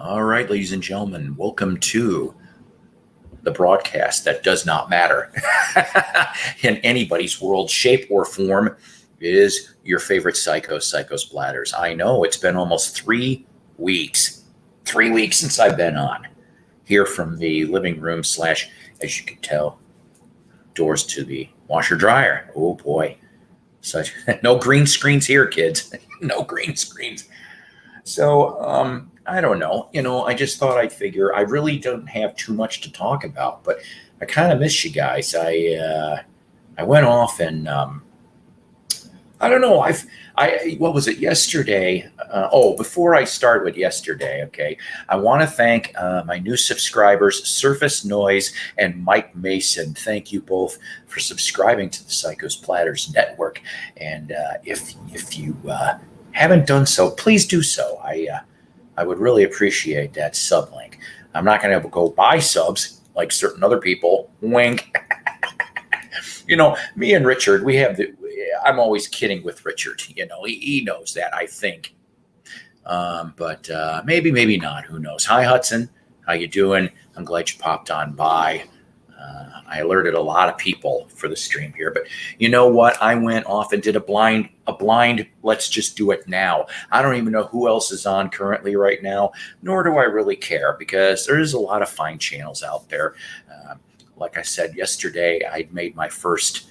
All right, ladies and gentlemen, welcome to the broadcast that does not matter in anybody's world, shape, or form. It is your favorite Psycho Splatters. I know it's been almost 3 weeks, 3 weeks since I've been on here from the living room slash, as you can tell, doors to the washer dryer. Oh boy, such no green screens here, kids. No green screens. So I don't know. I just thought I'd figure I really don't have too much to talk about, but I kind of miss you guys. I went off and I don't know. I what was it yesterday? Before I start with yesterday, okay, I want to thank my new subscribers, Surface Noise and Mike Mason. Thank you both for subscribing to the Psychos Platters Network. And if you haven't done so, please do so. I would really appreciate that sub link. I'm not going to go buy subs like certain other people. Wink. Me and Richard, I'm always kidding with Richard. He knows that, I think. But maybe not. Who knows? Hi, Hudson. How you doing? I'm glad you popped on by. I alerted a lot of people for the stream here, but you know what? I went off and did a blind, let's just do it now. I don't even know who else is on currently right now, nor do I really care because there is a lot of fine channels out there. Like I said yesterday, I'd made my first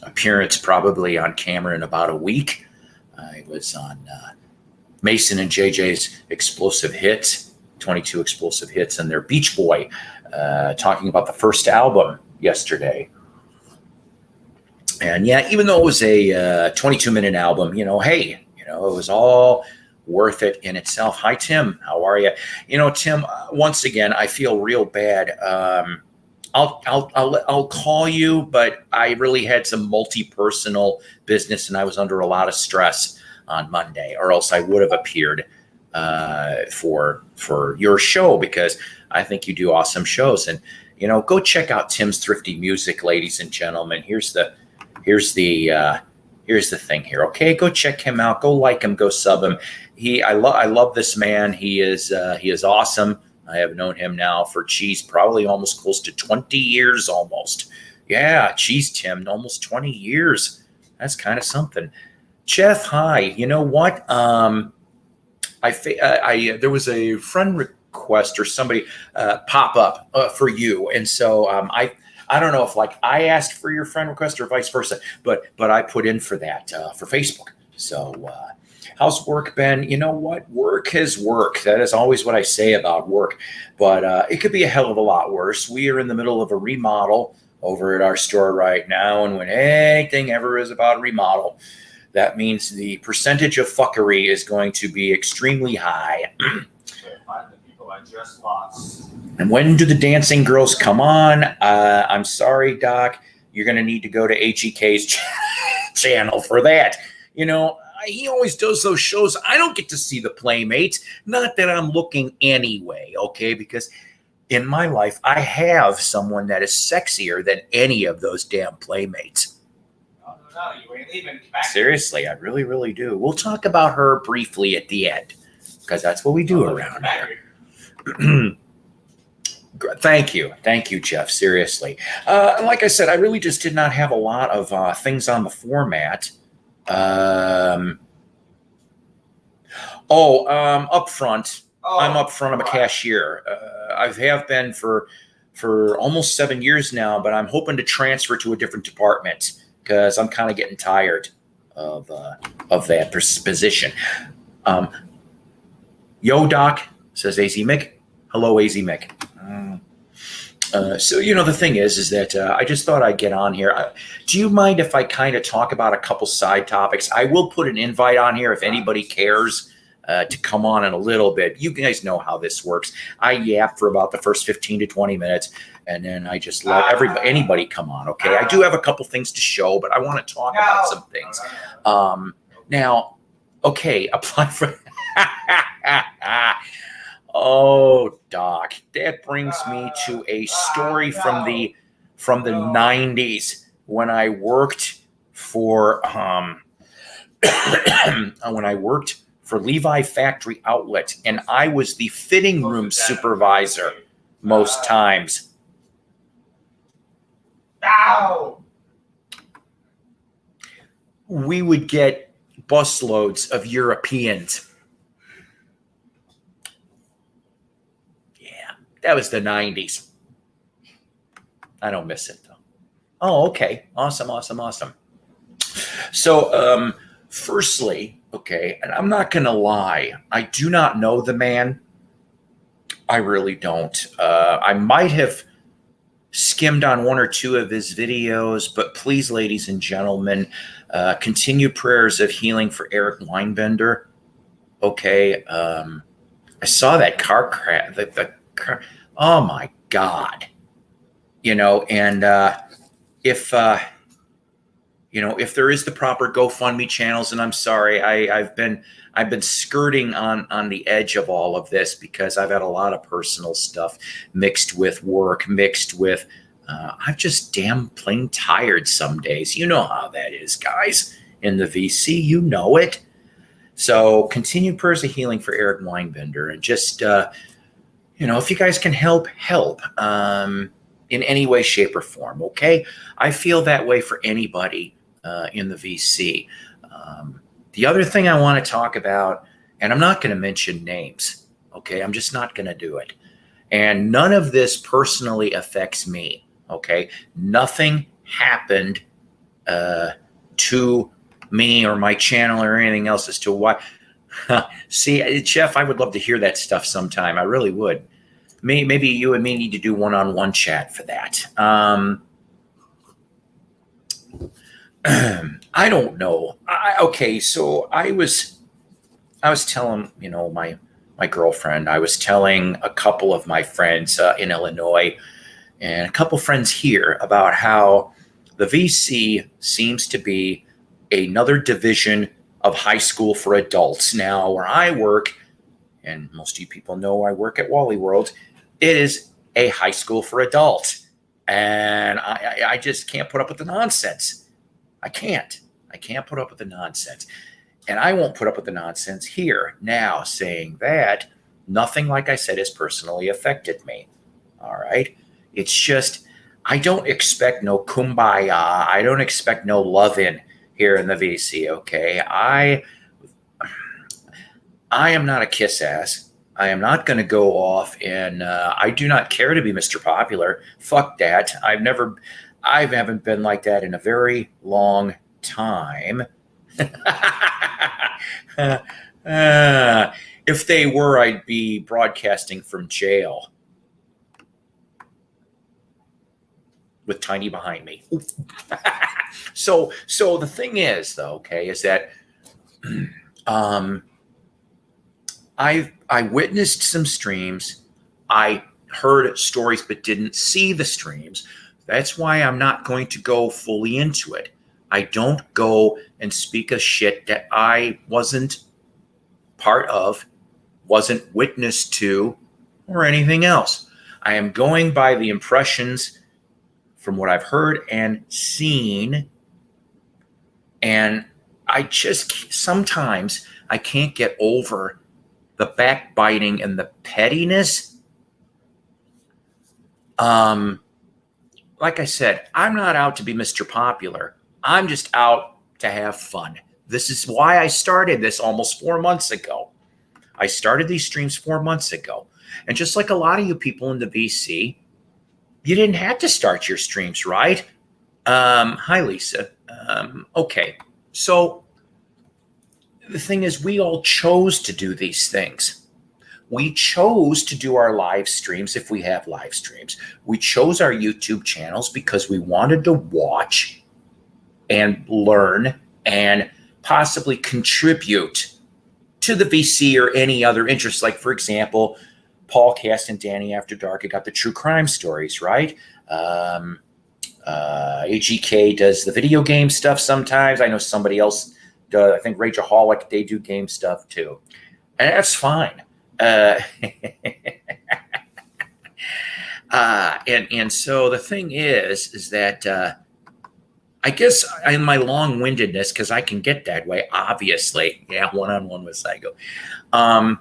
appearance probably on camera in about a week. I was on Mason and JJ's Explosive Hits, 22 Explosive Hits, and their Beach Boy, talking about the first album yesterday. And yeah, even though it was a 22-minute album, it was all worth it in itself. Hi, Tim. How are you? Tim, once again, I feel real bad. I'll call you, but I really had some multi-personal business and I was under a lot of stress on Monday, or else I would have appeared for your show because I think you do awesome shows. And go check out Tim's Thrifty Music, ladies and gentlemen. Here's the thing here. Okay, go check him out. Go like him. Go sub him. I love this man. He is awesome. I have known him now for probably almost close to 20 years almost. Yeah, Tim, almost 20 years. That's kind of something. Jeff, hi. You know what? There was a friend request or somebody pop up for you, and so I don't know if I asked for your friend request or vice versa, but I put in for that for Facebook. So how's work been? You know what? Work is work. That is always what I say about work, but it could be a hell of a lot worse. We are in the middle of a remodel over at our store right now, and when anything ever is about a remodel, that means the percentage of fuckery is going to be extremely high. Find the people I just lost. And when do the dancing girls come on? I'm sorry, Doc. You're going to need to go to HEK's channel for that. He always does those shows. I don't get to see the Playmates. Not that I'm looking anyway, okay? Because in my life, I have someone that is sexier than any of those damn Playmates. No, you ain't leaving. Back. Seriously, I really, really do. We'll talk about her briefly at the end because that's what we do around here. Thank you, Jeff. Seriously, like I said, I really just did not have a lot of things on the format. Up front. I'm up front. I'm a cashier. I have been for almost 7 years now, but I'm hoping to transfer to a different department because I'm kind of getting tired of that position. Yo, Doc, says AZ Mick. Hello, AZ Mick. So the thing is that I just thought I'd get on here. Do you mind if I kind of talk about a couple side topics? I will put an invite on here if anybody cares to come on in a little bit. You guys know how this works. I yap for about the first 15 to 20 minutes, and then I just let anybody come on, okay? I do have a couple things to show, but I want to talk about some things. Now, okay, apply for... Oh, Doc, that brings me to a story from the 90s when I worked for for Levi Factory Outlet, and I was the fitting room supervisor most times. Ow! We would get busloads of Europeans. Yeah, that was the 90s. I don't miss it, though. Oh, okay. Awesome. So, firstly, okay, and I'm not going to lie, I do not know the man. I really don't. I might have skimmed on one or two of his videos, but please, ladies and gentlemen, continue prayers of healing for Eric Weinbender. Okay, I saw that car crash. The car. Oh my God! And if if there is the proper GoFundMe channels, and I'm sorry, I've been skirting on the edge of all of this because I've had a lot of personal stuff mixed with work, mixed with I'm just damn plain tired some days. You know how that is, guys. In the VC, you know it. So continued prayers of healing for Eric Weinbender, and just if you guys can help in any way, shape, or form. Okay, I feel that way for anybody in the VC. The other thing I want to talk about, and I'm not going to mention names, okay? I'm just not going to do it. And none of this personally affects me, okay? Nothing happened to me or my channel or anything else as to why. See, Jeff, I would love to hear that stuff sometime. I really would. Maybe you and me need to do one-on-one chat for that. I don't know. Okay, so I was telling my girlfriend. I was telling a couple of my friends in Illinois and a couple friends here about how the VC seems to be another division of high school for adults. Now, where I work, and most of you people know I work at Wally World, it is a high school for adults, and I just can't put up with the nonsense. I can't put up with the nonsense. And I won't put up with the nonsense here. Now, saying that, nothing, like I said, has personally affected me. All right? It's just, I don't expect no kumbaya. I don't expect no loving here in the VC, okay? I am not a kiss ass. I am not going to go off and I do not care to be Mr. Popular. Fuck that. I haven't been like that in a very long time. If they were, I'd be broadcasting from jail with Tiny behind me. So the thing is, though, okay, is that I witnessed some streams. I heard stories but didn't see the streams. That's why I'm not going to go fully into it. I don't go and speak a shit that I wasn't part of, wasn't witness to, or anything else. I am going by the impressions from what I've heard and seen. And I just, sometimes I can't get over the backbiting and the pettiness. Like I said, I'm not out to be Mr. Popular. I'm just out to have fun. This is why I started this almost 4 months ago. I started these streams 4 months ago. And just like a lot of you people in the VC, you didn't have to start your streams, right? Hi, Lisa. Okay. So the thing is, we all chose to do these things. We chose to do our live streams if we have live streams. We chose our YouTube channels because we wanted to watch and learn and possibly contribute to the VC or any other interest. Like, for example, Paul Cast and Danny After Dark, I got the true crime stories, right? AGK does the video game stuff sometimes. I know somebody else does. I think Rageaholic, they do game stuff too. And that's fine. And so the thing is that I guess in my long-windedness, because I can get that way, obviously. Yeah, one-on-one with Psycho. I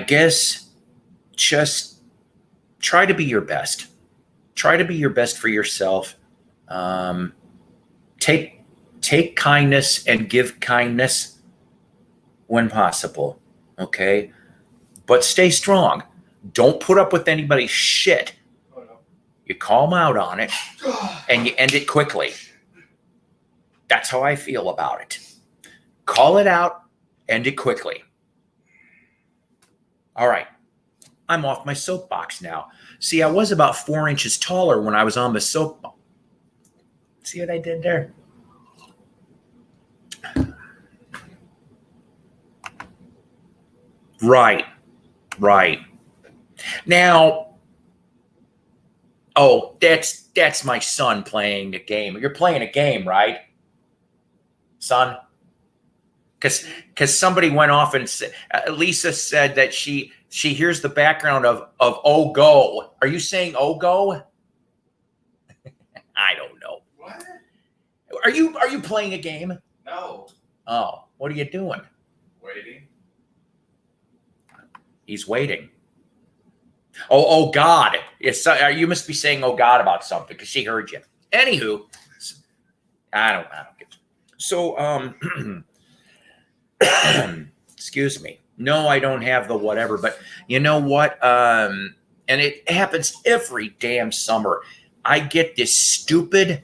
guess just try to be your best. Try to be your best for yourself. Take kindness and give kindness when possible. Okay, but stay strong. Don't put up with anybody's shit. You call them out on it, and you end it quickly. That's how I feel about it. Call it out, end it quickly. All right. I'm off my soapbox now. See, I was about 4 inches taller when I was on the soapbox. See what I did there? Right. Now, oh, that's my son playing the game. You're playing a game, right, son? Because somebody went off and said, Lisa said that she hears the background of "Oh Go." Are you saying "Oh Go"? I don't know. What? Are you playing a game? No. Oh, what are you doing? Waiting. He's waiting. Oh God! Yes, you must be saying "Oh God" about something because she heard you. Anywho, I don't get it. So excuse me. No, I don't have the whatever, but you know what? And it happens every damn summer. I get this stupid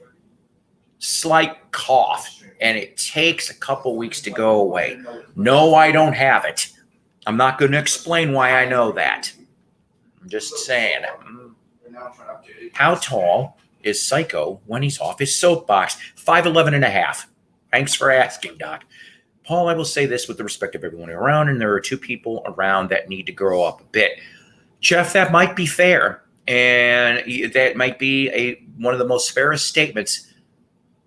slight cough, and it takes a couple weeks to go away. No, I don't have it. I'm not going to explain why I know that. I'm just saying. How tall is Psycho when he's off his soapbox? 5'11 and a half. Thanks for asking, Doc. Paul, I will say this with the respect of everyone around, and there are two people around that need to grow up a bit. Jeff, that might be fair, and that might be one of the most fairest statements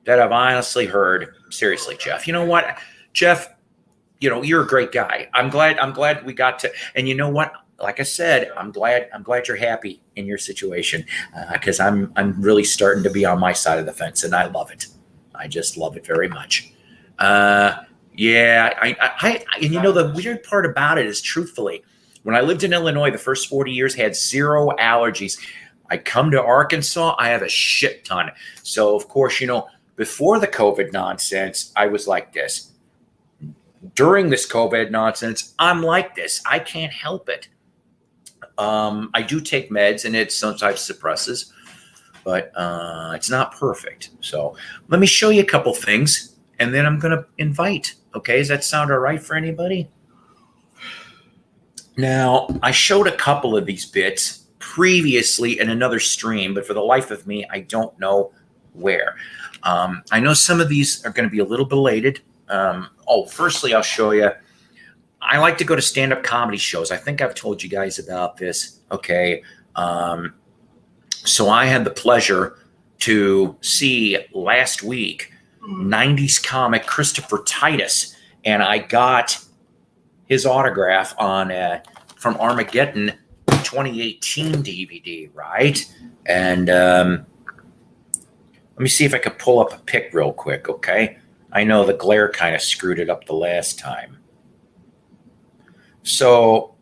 that I've honestly heard. Seriously, Jeff. You know what, Jeff? You know, you're a great guy. I'm glad we got to. And you know what? Like I said, I'm glad you're happy in your situation because I'm really starting to be on my side of the fence, and I love it. I just love it very much. Yeah, I and you know the weird part about it is, truthfully, when I lived in Illinois, the first 40 years had 0 allergies. I come to Arkansas, I have a shit ton. So of course, you know, before the COVID nonsense, I was like this. During this COVID nonsense, I'm like this. I can't help it. I do take meds, and it sometimes suppresses, but it's not perfect. So let me show you a couple things, and then I'm going to invite. Okay, does that sound all right for anybody? Now, I showed a couple of these bits previously in another stream, but for the life of me, I don't know where. I know some of these are going to be a little belated. Firstly, I'll show you. I like to go to stand-up comedy shows. I think I've told you guys about this. Okay. So I had the pleasure to see last week 90s comic Christopher Titus, and I got his autograph on from Armageddon 2018 DVD, right? And let me see if I could pull up a pic real quick, okay? I know the glare kind of screwed it up the last time. So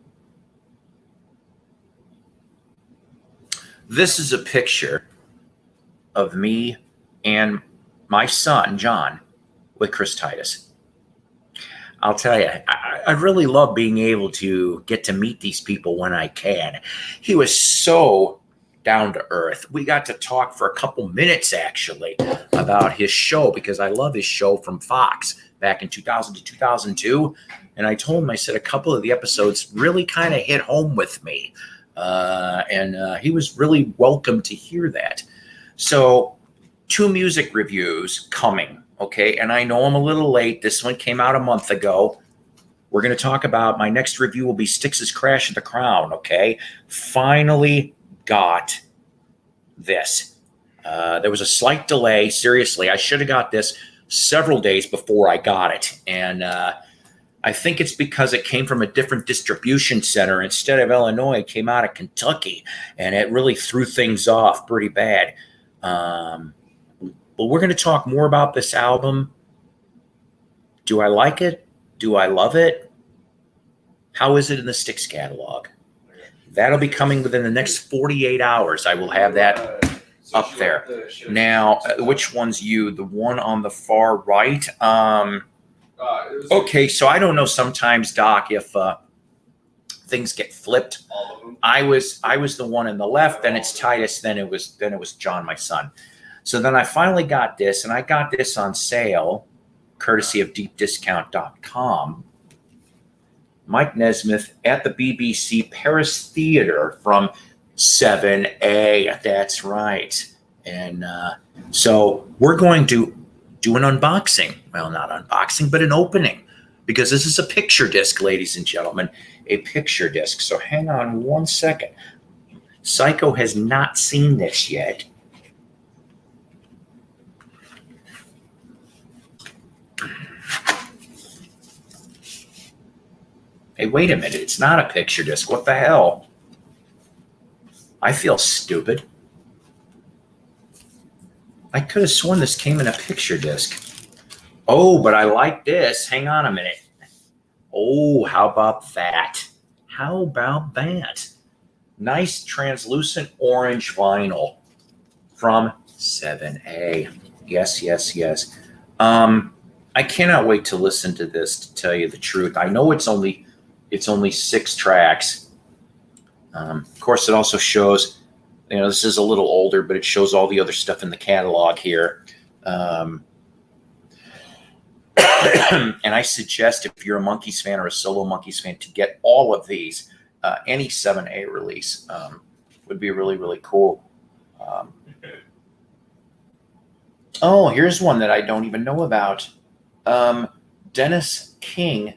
this is a picture of me and my son, John, with Chris Titus. I'll tell you, I really love being able to get to meet these people when I can. He was so down to earth. We got to talk for a couple minutes, actually, about his show, because I love his show from Fox back in 2000 to 2002. And I told him, I said, a couple of the episodes really kind of hit home with me. And he was really welcome to hear that. So 2 music reviews coming, okay? And I know I'm a little late. This one came out a month ago. We're going to talk about, my next review will be Styx's Crash at the Crown, okay? Finally got this. There was a slight delay. Seriously, I should have got this several days before I got it. And I think it's because it came from a different distribution center. Instead of Illinois, it came out of Kentucky, and it really threw things off pretty bad. But we're going to talk more about this album. Do I like it? Do I love it? How is it in the Styx catalog? That'll be coming within the next 48 hours. I will have that up there. Now, which one's you? The one on the far right? Okay, so I don't know sometimes, Doc, if things get flipped. I was the one in the left, then it's Titus, then it was John, my son. So then I finally got this, and I got this on sale, courtesy of deepdiscount.com. Mike Nesmith at the BBC Paris Theatre from 7A. That's right. And so we're going to do an unboxing. Well, not unboxing, but an opening, because this is a picture disc, ladies and gentlemen, a picture disc. So hang on one second. Psycho has not seen this yet. Hey, wait a minute. It's not a picture disc. What the hell? I feel stupid. I could have sworn this came in a picture disc. Oh, but I like this. Hang on a minute. Oh, how about that? How about that? Nice translucent orange vinyl from 7A. Yes, yes, yes. I cannot wait to listen to this, to tell you the truth. I know it's only 6 tracks. Of course, it also shows, this is a little older, but it shows all the other stuff in the catalog here. And I suggest, if you're a Monkees fan or a solo Monkees fan, to get all of these. Any 7A release would be really, really cool. Oh, here's one that I don't even know about. Dennis King.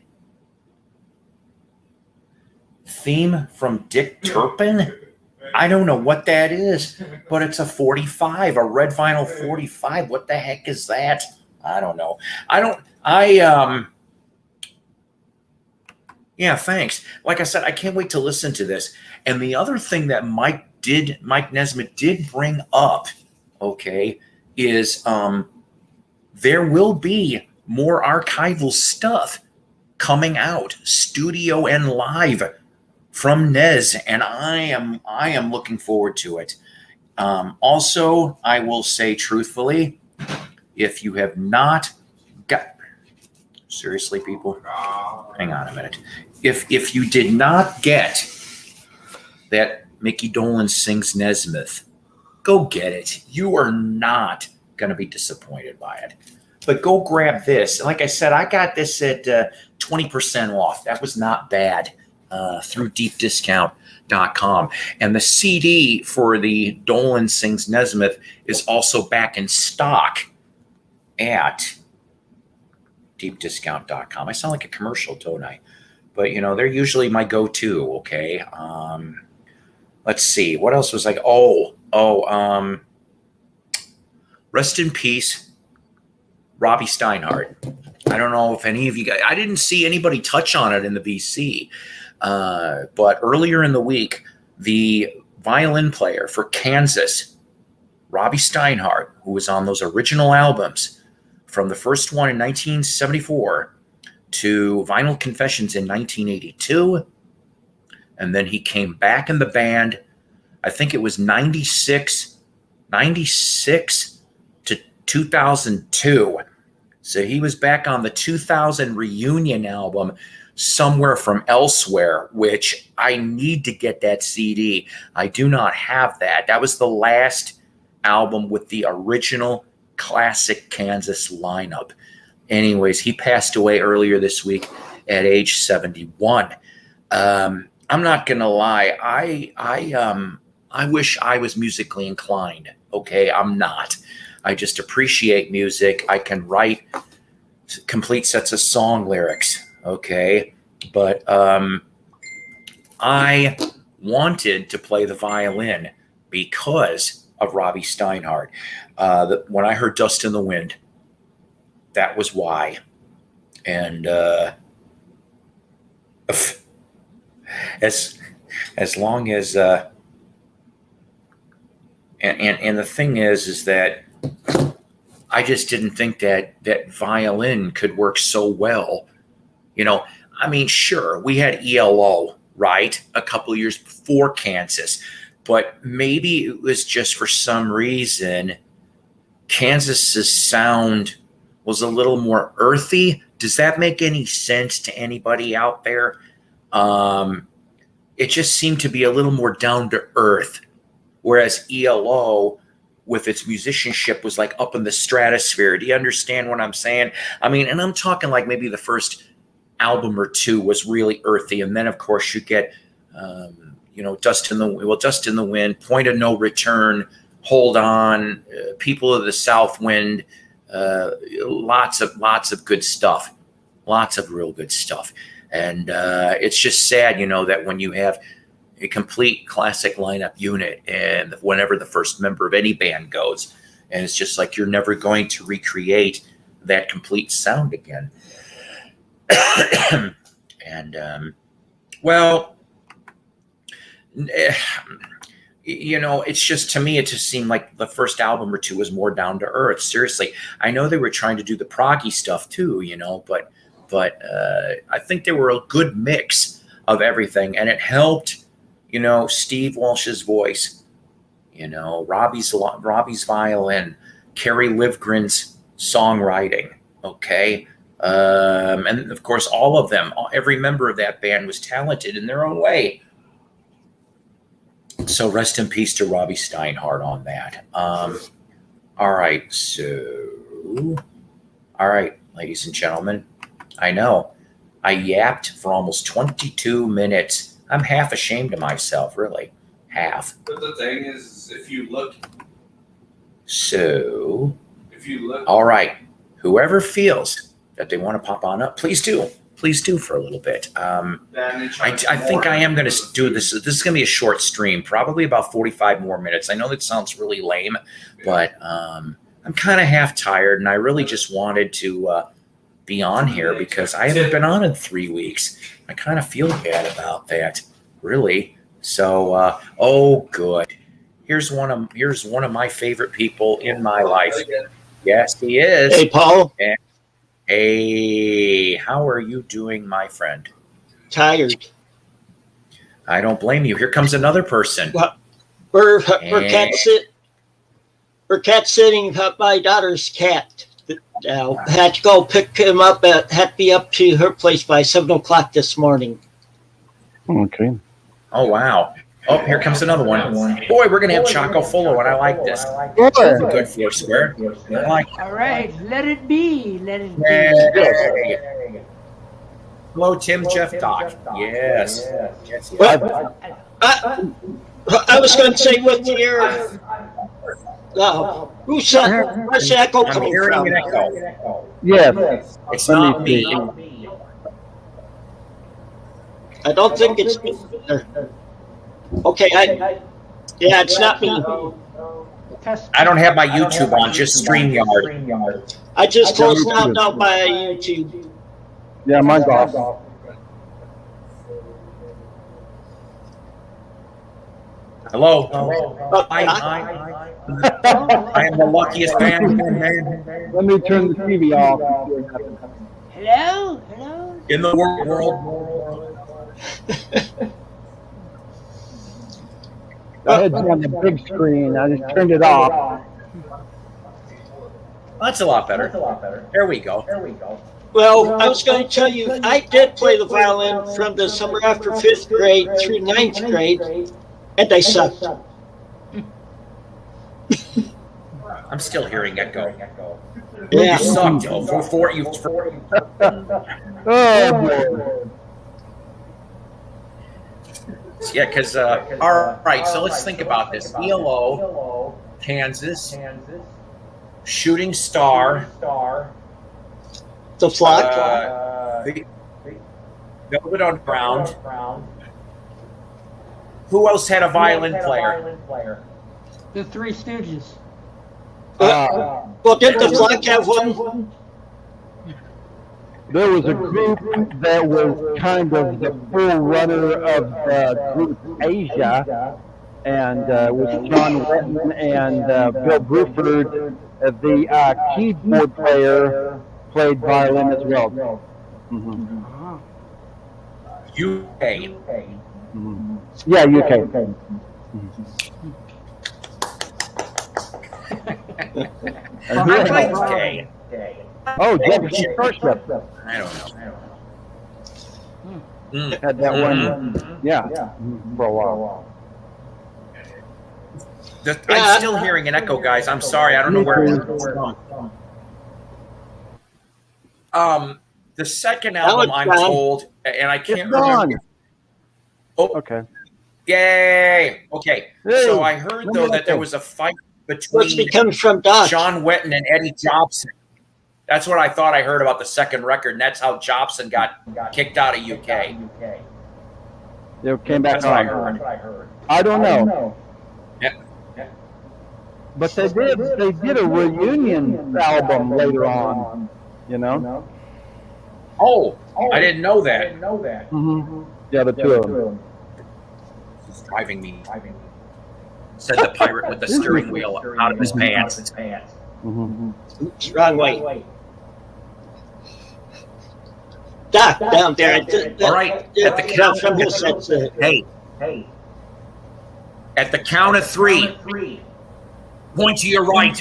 Theme from Dick Turpin. I don't know what that is, but it's a 45, a red vinyl 45. What the heck is that? I don't know. Yeah, thanks. Like I said, I can't wait to listen to this. And the other thing that Mike Nesmith did bring up, okay, is there will be more archival stuff coming out, studio and live, from Nez, and I am looking forward to it. Also, I will say truthfully, if you have not got, seriously, people, hang on a minute. If you did not get that Mickey Dolenz Sings Nesmith, go get it. You are not going to be disappointed by it. But go grab this. Like I said, I got this at 20% off. That was not bad. Through deepdiscount.com. And the CD for the Dolenz Sings Nesmith is also back in stock at deepdiscount.com. I sound like a commercial, don't I? But, they're usually my go-to, okay? Let's see. What else was like? Rest in peace, Robbie Steinhardt. I don't know if any of you guys, I didn't see anybody touch on it in the BC. But earlier in the week, the violin player for Kansas, Robbie Steinhardt, who was on those original albums from the first one in 1974 to Vinyl Confessions in 1982, and then he came back in the band, I think it was 96 to 2002. So he was back on the 2000 reunion album, Somewhere from Elsewhere, which I need to get that CD. I do not have that. That was the last album with the original classic Kansas lineup. Anyways, he passed away earlier this week at age 71. I'm not gonna lie. I wish I was musically inclined. Okay, I'm not. I just appreciate music. I can write complete sets of song lyrics. Okay, but I wanted to play the violin because of Robbie Steinhardt. When I heard Dust in the Wind, that was why. And as long as and the thing is that I just didn't think that violin could work so well. I mean, sure, we had ELO, right, a couple of years before Kansas, but maybe it was just for some reason Kansas's sound was a little more earthy. Does that make any sense to anybody out there? It just seemed to be a little more down to earth, whereas ELO with its musicianship was like up in the stratosphere. Do you understand what I'm saying? I mean, and I'm talking like maybe the first album or two was really earthy, and then of course you get Dust in the Wind, Point of No Return, Hold On, People of the South Wind, lots of good stuff, lots of real good stuff. And it's just sad, that when you have a complete classic lineup unit, and whenever the first member of any band goes, and it's just like you're never going to recreate that complete sound again. And it's just, to me, it just seemed like the first album or two was more down to earth. Seriously, I know they were trying to do the proggy stuff too, but I think they were a good mix of everything, and it helped, Steve Walsh's voice, Robbie's violin, Kerry Livgren's songwriting, okay, and of course all of them, every member of that band was talented in their own way. So rest in peace to Robbie Steinhardt on that. All right, ladies and gentlemen, I know I yapped for almost 22 minutes. I'm half ashamed of myself, really. Half. But the thing is, if you look. All right. Whoever feels that they want to pop on up, please do. Please do for a little bit. I think I am going to do this. This is going to be a short stream, probably about 45 more minutes. I know that sounds really lame, but I'm kind of half tired, and I really just wanted to be on here because I haven't been on in 3 weeks. I kind of feel bad about that, really. So, good. Here's one of my favorite people in my life. Yes, he is. Hey, Paul. And, hey, how are you doing, my friend? Tired. I don't blame you. Here comes another person. We're cat sitting my daughter's cat. Had to go pick him up. Had to be up to her place by 7:00 this morning. Okay. Oh wow! Oh, here comes another one. Boy, we're gonna have Choco Full, and I like this. Good Foursquare. I like it. All right, let it be. Let it be. Hey. Hello, Tim Jeff Doc. Yes. Well, I was going to say with your where's the echo I'm coming hearing from? an echo. Yes. It's not me. I don't think it's me. Okay, it's not me. I don't have my YouTube on, just StreamYard. I just closed out my YouTube. Yeah, mine's off. Hello. I am the luckiest man, Let me turn the TV off. Hello? in the world. I had you on the big screen. I just turned it off. That's a lot better. There we go. Well, I was going to tell you, I did play the violin from the summer after 5th grade through 9th grade, and I sucked. I'm still hearing echo. Yeah. You sucked. For you. Oh, boy. Yeah, because, all right, so let's think about this. ELO, Kansas, Shooting Star, The Flock. Velvet Underground. Who else had a violin player? The Three Stooges. Well, did The Flock have one? There was a group that was kind of the forerunner of the group Asia, and with John Wetton and Bill Bruford the keyboard player played violin as well. Mhm. Uh-huh. UK. Mhm. Yeah, UK. And who I had- like UK. oh, Jefferson Starship I don't know. Mm. had that Mhm. one. Yeah, for a while. I'm still hearing an echo, guys. I'm sorry. I don't know where it's from. The second album, I'm told, and I can't It's gone. remember. Oh, Okay. yay! Okay, so Hey, I heard remember though that that there thing. was a fight What's between become from Doc? John Wetton and Eddie Jobson. That's what I thought I heard about the second record, and that's how Jobson got kicked out of UK. They came back That's what I on. heard. I don't know. Yeah. But they did a reunion album later on. You know. Oh, I didn't know that. Mm-hmm. Yeah, the two of them. He's driving me. Said the pirate with the steering wheel out of his pants. Mm-hmm. Oops, wrong way. Doc, down there. All right, at the count. From his that's Hey, at the count of three, point to your right.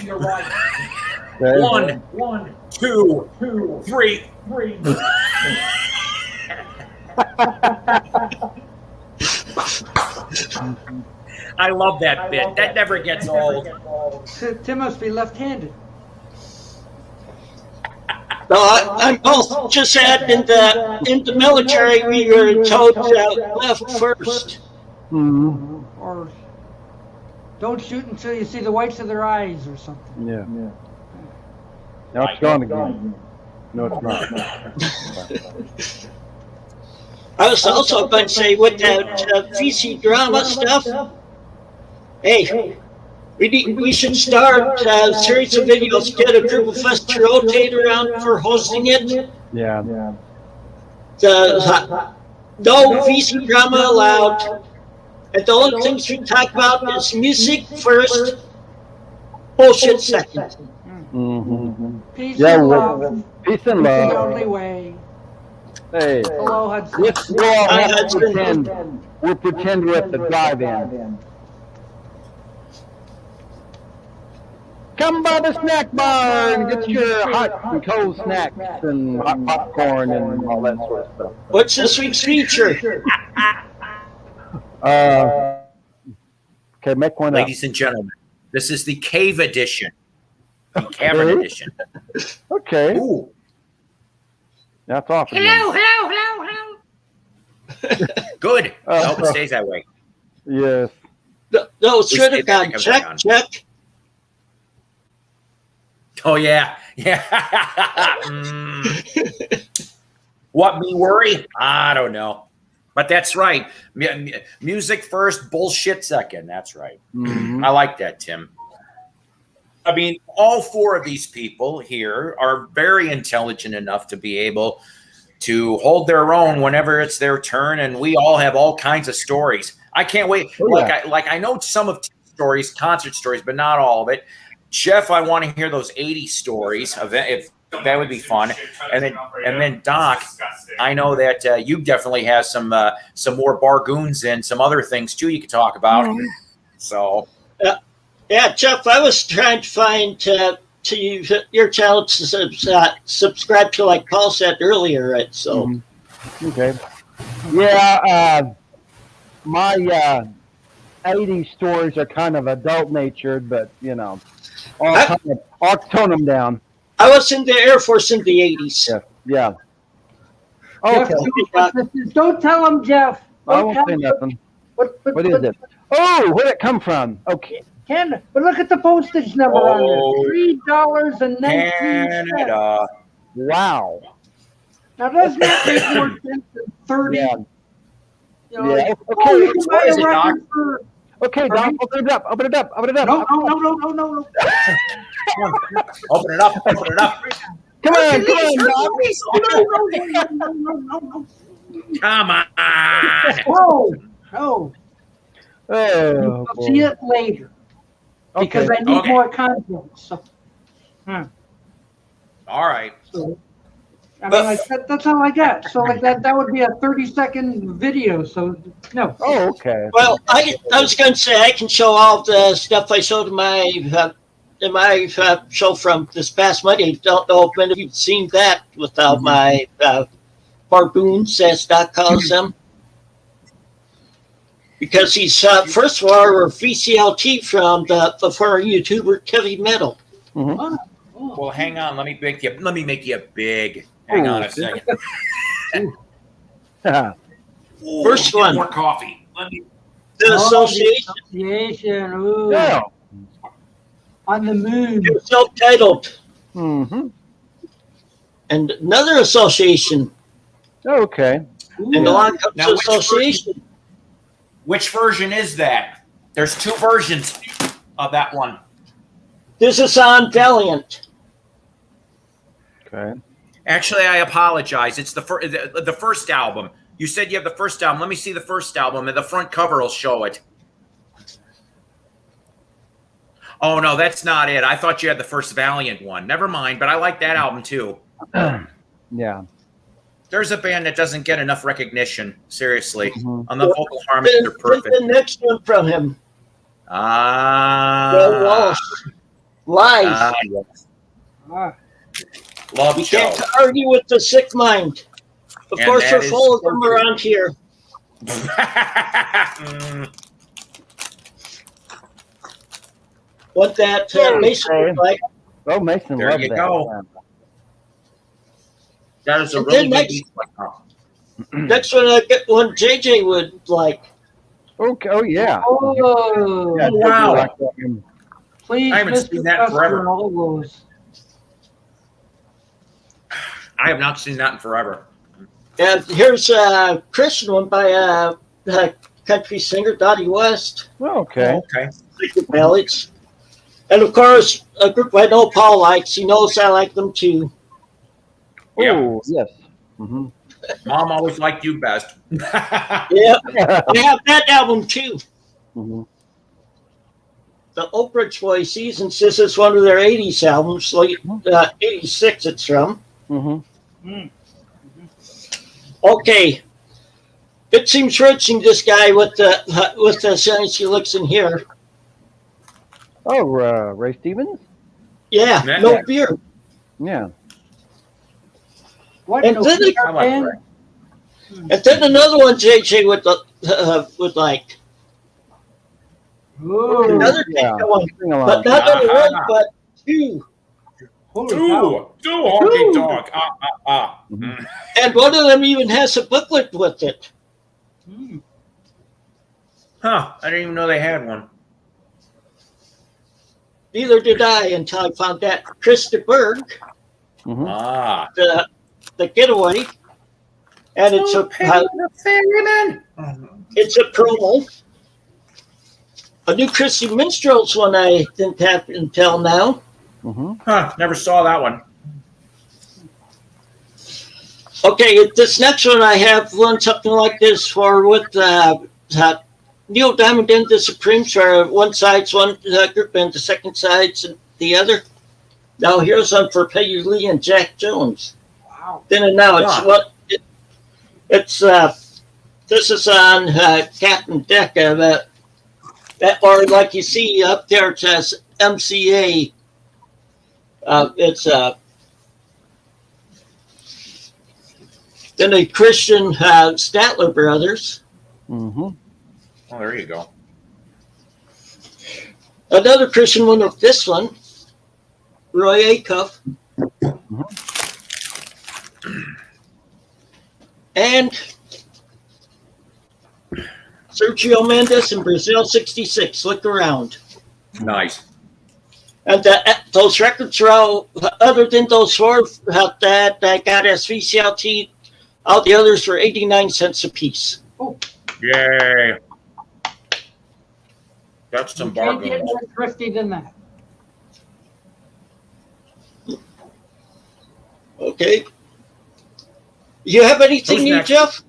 Okay. 1, 2, 3. I love that bit. That never gets old. Tim must be left-handed. No, I'm both just that in the military we were told left first. Mm-hmm. Or don't shoot until you see the whites of their eyes or something. Yeah. Now it's gone again. No, it's not. I was also going to say with that VC drama stuff. Hey, we should start a series of videos. Get a group of us to rotate around for hosting it. Yeah. No VC drama allowed. And the only things we talk about is music first, bullshit second. Mm-hmm. Peace Yeah, and well, love. peace and The love. only way. Hey, Hello, Hudson. let's go all Hi, have to Hudson. pretend. We'll pretend we're at the drive-in. Come by the snack bar and get your hot and cold snacks and hot popcorn and all that sort of stuff. What's this week's feature? Okay, make one up. Ladies and gentlemen, this is the cave edition. The cavern Okay. edition. Okay, Ooh. that's off again. Hello. Good. I hope it stays that way. Yes. No, should have gone. Comes Check, down. check. Oh yeah. Yeah. What me worry? I don't know. But that's right. Music first, bullshit second. That's right. Mhm. I like that, Tim. I mean, all four of these people here are very intelligent enough to be able to hold their own whenever it's their turn, and we all have all kinds of stories. I can't wait. Oh, yeah. I know some of Tim's stories, concert stories, but not all of it. Jeff, I want to hear those 80 stories. If that would be fun. And then Doc, I know that you definitely have some more bargoons and some other things too you could talk about. So Yeah, Jeff, I was trying to find to use your channel to subscribe to, like Paul said earlier. Right? So Mhm. Okay. Yeah, my 80s stories are kind of adult natured, but you know, I'll tone them down. I was in the Air Force in the 80s. Yeah. Jeff, Okay. don't tell him, Jeff. I Don't won't tell say him. nothing. What What is it? Oh, where'd it come from? Okay. Canada. But look at the postage number on Oh. there. $3.19. Canada. Wow. Now doesn't that make more sense than 30? Yeah. You know, Yeah. like, Okay. oh, you can buy What is a it, record for. Okay, Doc, open it up. Open it up. Open it up. No. Open it up. Open it up. Come on, Doc. No. Come on. Oh, no. Oh, I'll see it later. Because Okay. I need Okay. more content. So All right. So, I mean, like that's all I got. So like that would be a 30-second video. So no. Oh, okay. Well, I was going to say I can show all the stuff I showed in my show from this past Monday. Don't know if many of you've seen that without my barboons, as Doc calls them. Because he's, first of all, we're VCLT from the former YouTuber Heavy Metal. Mhm. Well, hang on. Let me make you big. Hang on a second. Ooh, First get one. more coffee. The association. Association. Ooh. Yeah. On the moon. It was self-titled. Mm-hmm. And another association. Okay. And along comes Now, the which association. Which version is that? There's two versions of that one. This is on Valiant. Okay. Actually, I apologize. It's the first album. You said you have the first album. Let me see the first album, and the front cover will show it. Oh, no, that's not it. I thought you had the first Valiant one. Never mind, but I like that album, too. Yeah. There's a band that doesn't get enough recognition, seriously. Mhm. On the vocal harmonies, they're perfect. The next one from him. Bill Ah. Walsh. Live. Yes. Ah, Love You show. can't argue with the sick mind. Of And course, that we're is full of so them true. around here. Mm. What that Mason Okay. looked like. Oh, Mason There loved you that. go. That is a And really then good next- beat. Next one, I get one JJ would like. Okay. Oh, yeah. Oh, Yeah, wow. I like that one. please, I haven't Mr. seen that Custer forever. and all those. I have not seen that in forever. And here's a Christian one by a country singer, Dottie West. Oh, okay. Okay. Secret Ballads. And of course, a group I know Paul likes. He knows I like them too. Yeah. Oh, yes. Mm-hmm. Mom always liked you best. Yeah, I have that album too. hmm The Oak Ridge Boys Seasons. This is one of their 80s albums, like 86 it's from. hmm Okay. It seems rich in this guy with the sentence he looks in here. Oh, Ray Stevens? Yeah, Yeah. no beer. Yeah. What? And no then Peter I like Pan? Ray. And then another one JJ would like. Ooh, Another Yeah. one. Sing along. But not only one, but two. holy cow. Do honky dog. Mhm. And one of them even has a booklet with it. Hmm. Huh. I didn't even know they had one. Neither did I until I found that. Krista Berg, Mhm. Ah. the getaway. And it's it's a promo. A new Christy Minstrels one I didn't have until now. Mhm. Huh. Never saw that one. Okay, this next one I have one something like this for with Neil Diamond and the Supremes for one side's one group and the second side's the other. Now here's one for Peggy Lee and Jack Jones. Wow. Then and now it's Yeah. it's this is on Captain Decca that bar like you see up there it says MCA. It's then the Christian Statler brothers. Mhm. Oh, there you go. Another Christian one of this one, Roy Acuff. And Sergio Mendes in Brazil 66. Look around. Nice. And those records are all, other than those four that I got as VCLT, all the others were 89 cents a piece. Yay. That's some You can't bargain. get more thrifty than that. Okay. You have anything Who's new, next? Jeff?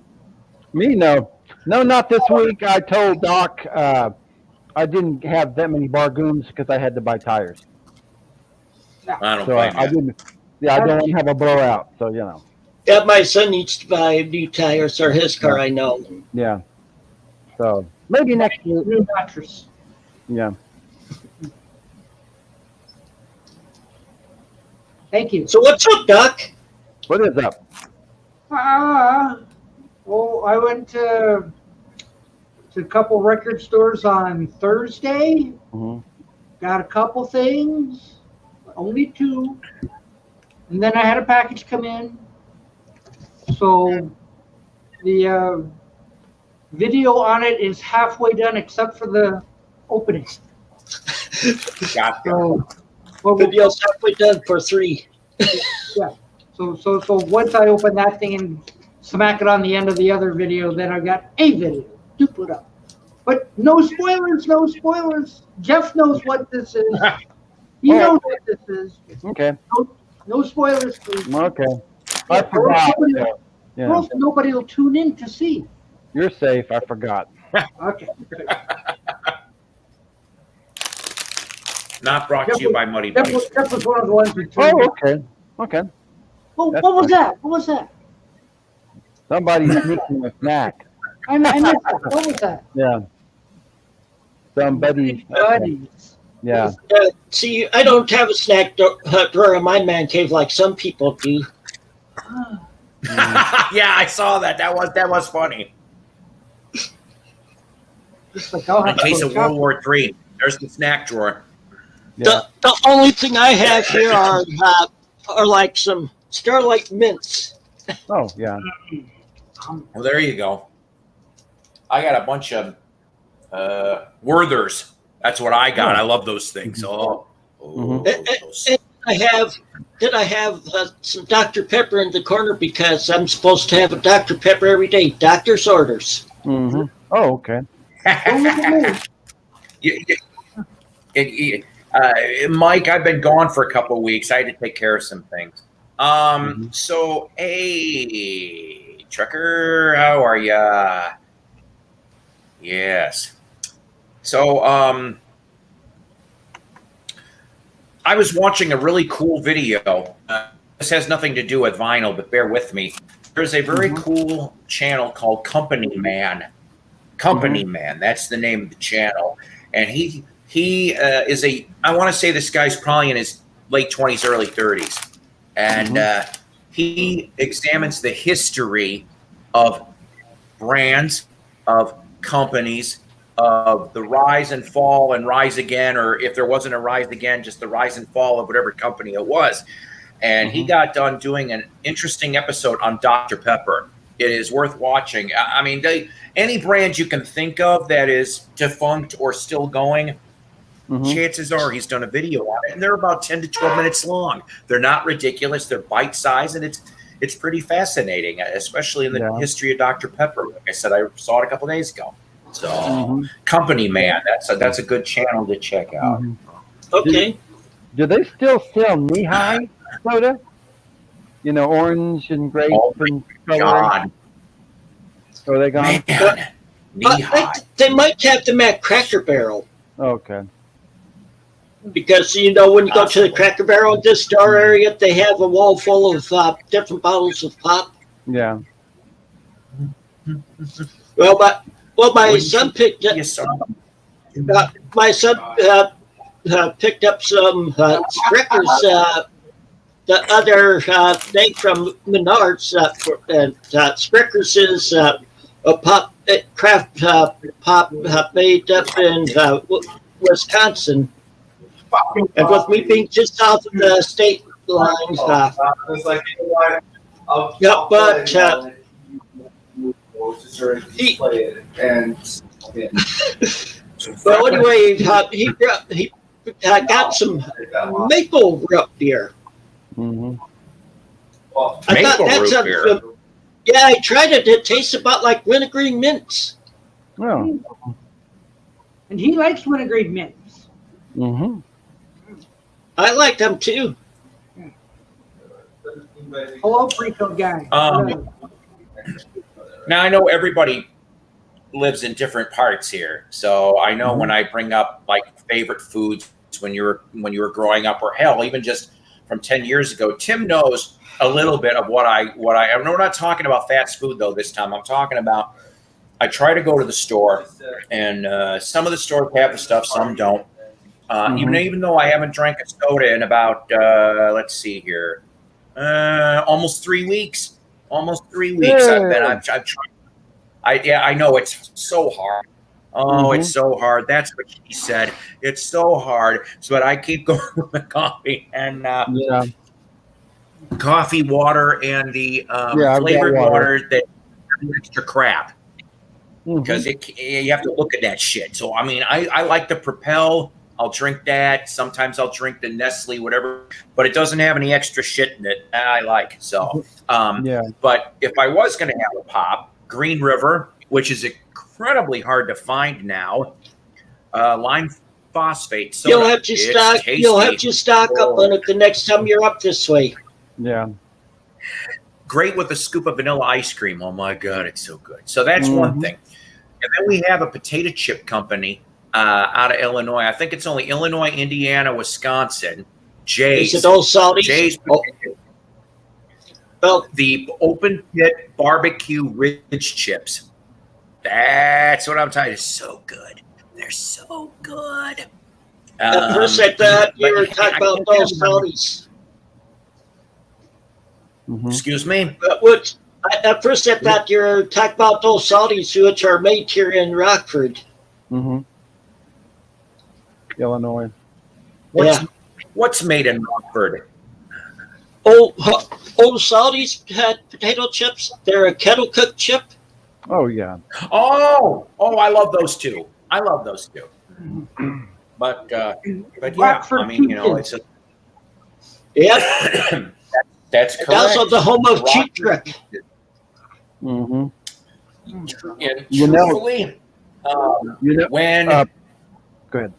Me, no. No, not this week. I told Doc I didn't have that many bargoons because I had to buy tires. I don't So blame I you. didn't. Yeah, I don't want to have a blowout. So you know. Yeah, my son needs to buy new tires or his car. I know. Yeah. So maybe next year. New mattress. Yeah. Thank you. So what's up, Doc? What is up? Well, I went to a couple record stores on Thursday. Hmm. Got a couple things, only 2. And then I had a package come in. So the video on it is halfway done except for the opening. Gotcha. So, well, Video's halfway done for 3. so once I open that thing and smack it on the end of the other video, then I got a video to put up. But no spoilers, no spoilers. Jeff knows what this is. He knows what this is. Okay. No spoilers, please. Okay. I forgot. Yeah. Nobody will tune in to see. You're safe. I forgot. Okay. Not brought to you by Muddy Jeff Buddies. was one of the ones who tuned Oh, in. okay. Okay. What That's was fine. that? What was that? Somebody's sneaking a snack. I missed that. What was that? Yeah. Somebody. Buddies. Yeah. See, I don't have a snack drawer in my man cave like some people do. Yeah, I saw that. That was funny. Just like I'll In have to case go of shop. World War III, there's the snack drawer. Yeah. The only thing I have here are like some Starlight mints. Oh, yeah. Well, there you go. I got a bunch of Werthers. That's what I got. I love those things. Oh, Mhm. those- I have some Dr. Pepper in the corner because I'm supposed to have a Dr. Pepper every day. Doctor's orders. Mm-hmm. Oh, okay. Don't look at me. Mike, I've been gone for a couple of weeks. I had to take care of some things. So, hey, Trucker, how are ya? Yes. So, I was watching a really cool video. This has nothing to do with vinyl, but bear with me. There's a very cool channel called Company Man. Company Man, that's the name of the channel. And he is I want to say this guy's probably in his late 20s, early 30s. And he examines the history of brands, of companies, of the rise and fall and rise again, or if there wasn't a rise again, just the rise and fall of whatever company it was. And he got done doing an interesting episode on Dr. Pepper. It is worth watching. I mean, any brand you can think of that is defunct or still going, chances are he's done a video on it, and they're about 10 to 12 minutes long. They're not ridiculous. They're bite-sized, and it's pretty fascinating, especially in the history of Dr. Pepper. Like I said, I saw it a couple days ago. So, Company Man, that's a good channel to check out. Okay. Do they still sell knee-high soda? You know, orange and grape and strawberry? God, Are they gone? man, But knee-high. they might have them at Cracker Barrel. Okay. Because, you know, when you go to the Cracker Barrel in this store area, they have a wall full of different bottles of pop. Yeah. My son picked up. Yes, sir. My son picked up some Sprickers. The other thing from Menards. Sprickers is a pop craft pop made up in Wisconsin. And with me being just south of the state lines, It's like, you know what? Yeah, but, he and well, anyway, he got some maple root beer. Mm-hmm. I thought Maple that's root beer. yeah, I tried it. It tastes about like wintergreen mints. Oh. And he likes wintergreen mints. Mm-hmm. I like them too. Hello, pre-code guy. Now I know everybody lives in different parts here, so I know when I bring up like favorite foods when you were growing up, or hell, even just from 10 years ago. Tim knows a little bit of what I. And we're not talking about fast food though this time. I'm talking about. I try to go to the store, and some of the stores have the stuff, some don't. Even though I haven't drank a soda in about let's see here, almost 3 weeks. Almost 3 weeks. I've tried. I know it's so hard. Oh, it's so hard. That's what she said. It's so hard. So, but I keep going with the coffee and coffee, water, and the flavored water that extra crap. Because you have to look at that shit. So, I mean, I like the Propel. I'll drink that. Sometimes I'll drink the Nestle, whatever. But it doesn't have any extra shit in it. I like. So, but if I was going to have a pop, Green River, which is incredibly hard to find now, lime phosphate soda. You'll have to stock up on it the next time you're up this way. Yeah. Great with a scoop of vanilla ice cream. Oh my God, it's so good. So that's one thing. And then we have a potato chip company out of Illinois. I think it's only Illinois, Indiana, Wisconsin. Jay's. Is it all salty? Jay's. Well, the open pit barbecue ridge chips. That's what I'm telling you. It's so good. They're so good. At first I thought you were talking about those salties. Excuse me? At first I thought you were talking about those salties which are made here in Rockford. Illinois. What's made in Rockford? Old Salty's had potato chips. They're a kettle cooked chip. Oh yeah. Oh, I love those two. But yeah, I mean, it's a. Yeah. That's correct. Also the home of Cheap Trick. And truthfully, when. Go ahead.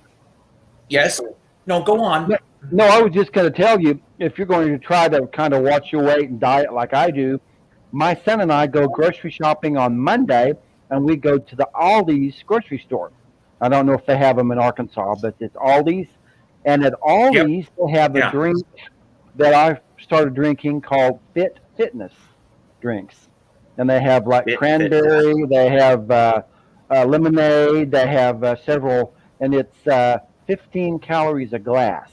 Yes. No, go on. No, I was just going to tell you, if you're going to try to kind of watch your weight and diet like I do, my son and I go grocery shopping on Monday, and we go to the Aldi's grocery store. I don't know if they have them in Arkansas, but it's Aldi's. And at Aldi's, they have a drink that I started drinking called Fitness drinks. And they have like cranberry, they have lemonade, they have several, and it's 15 calories a glass.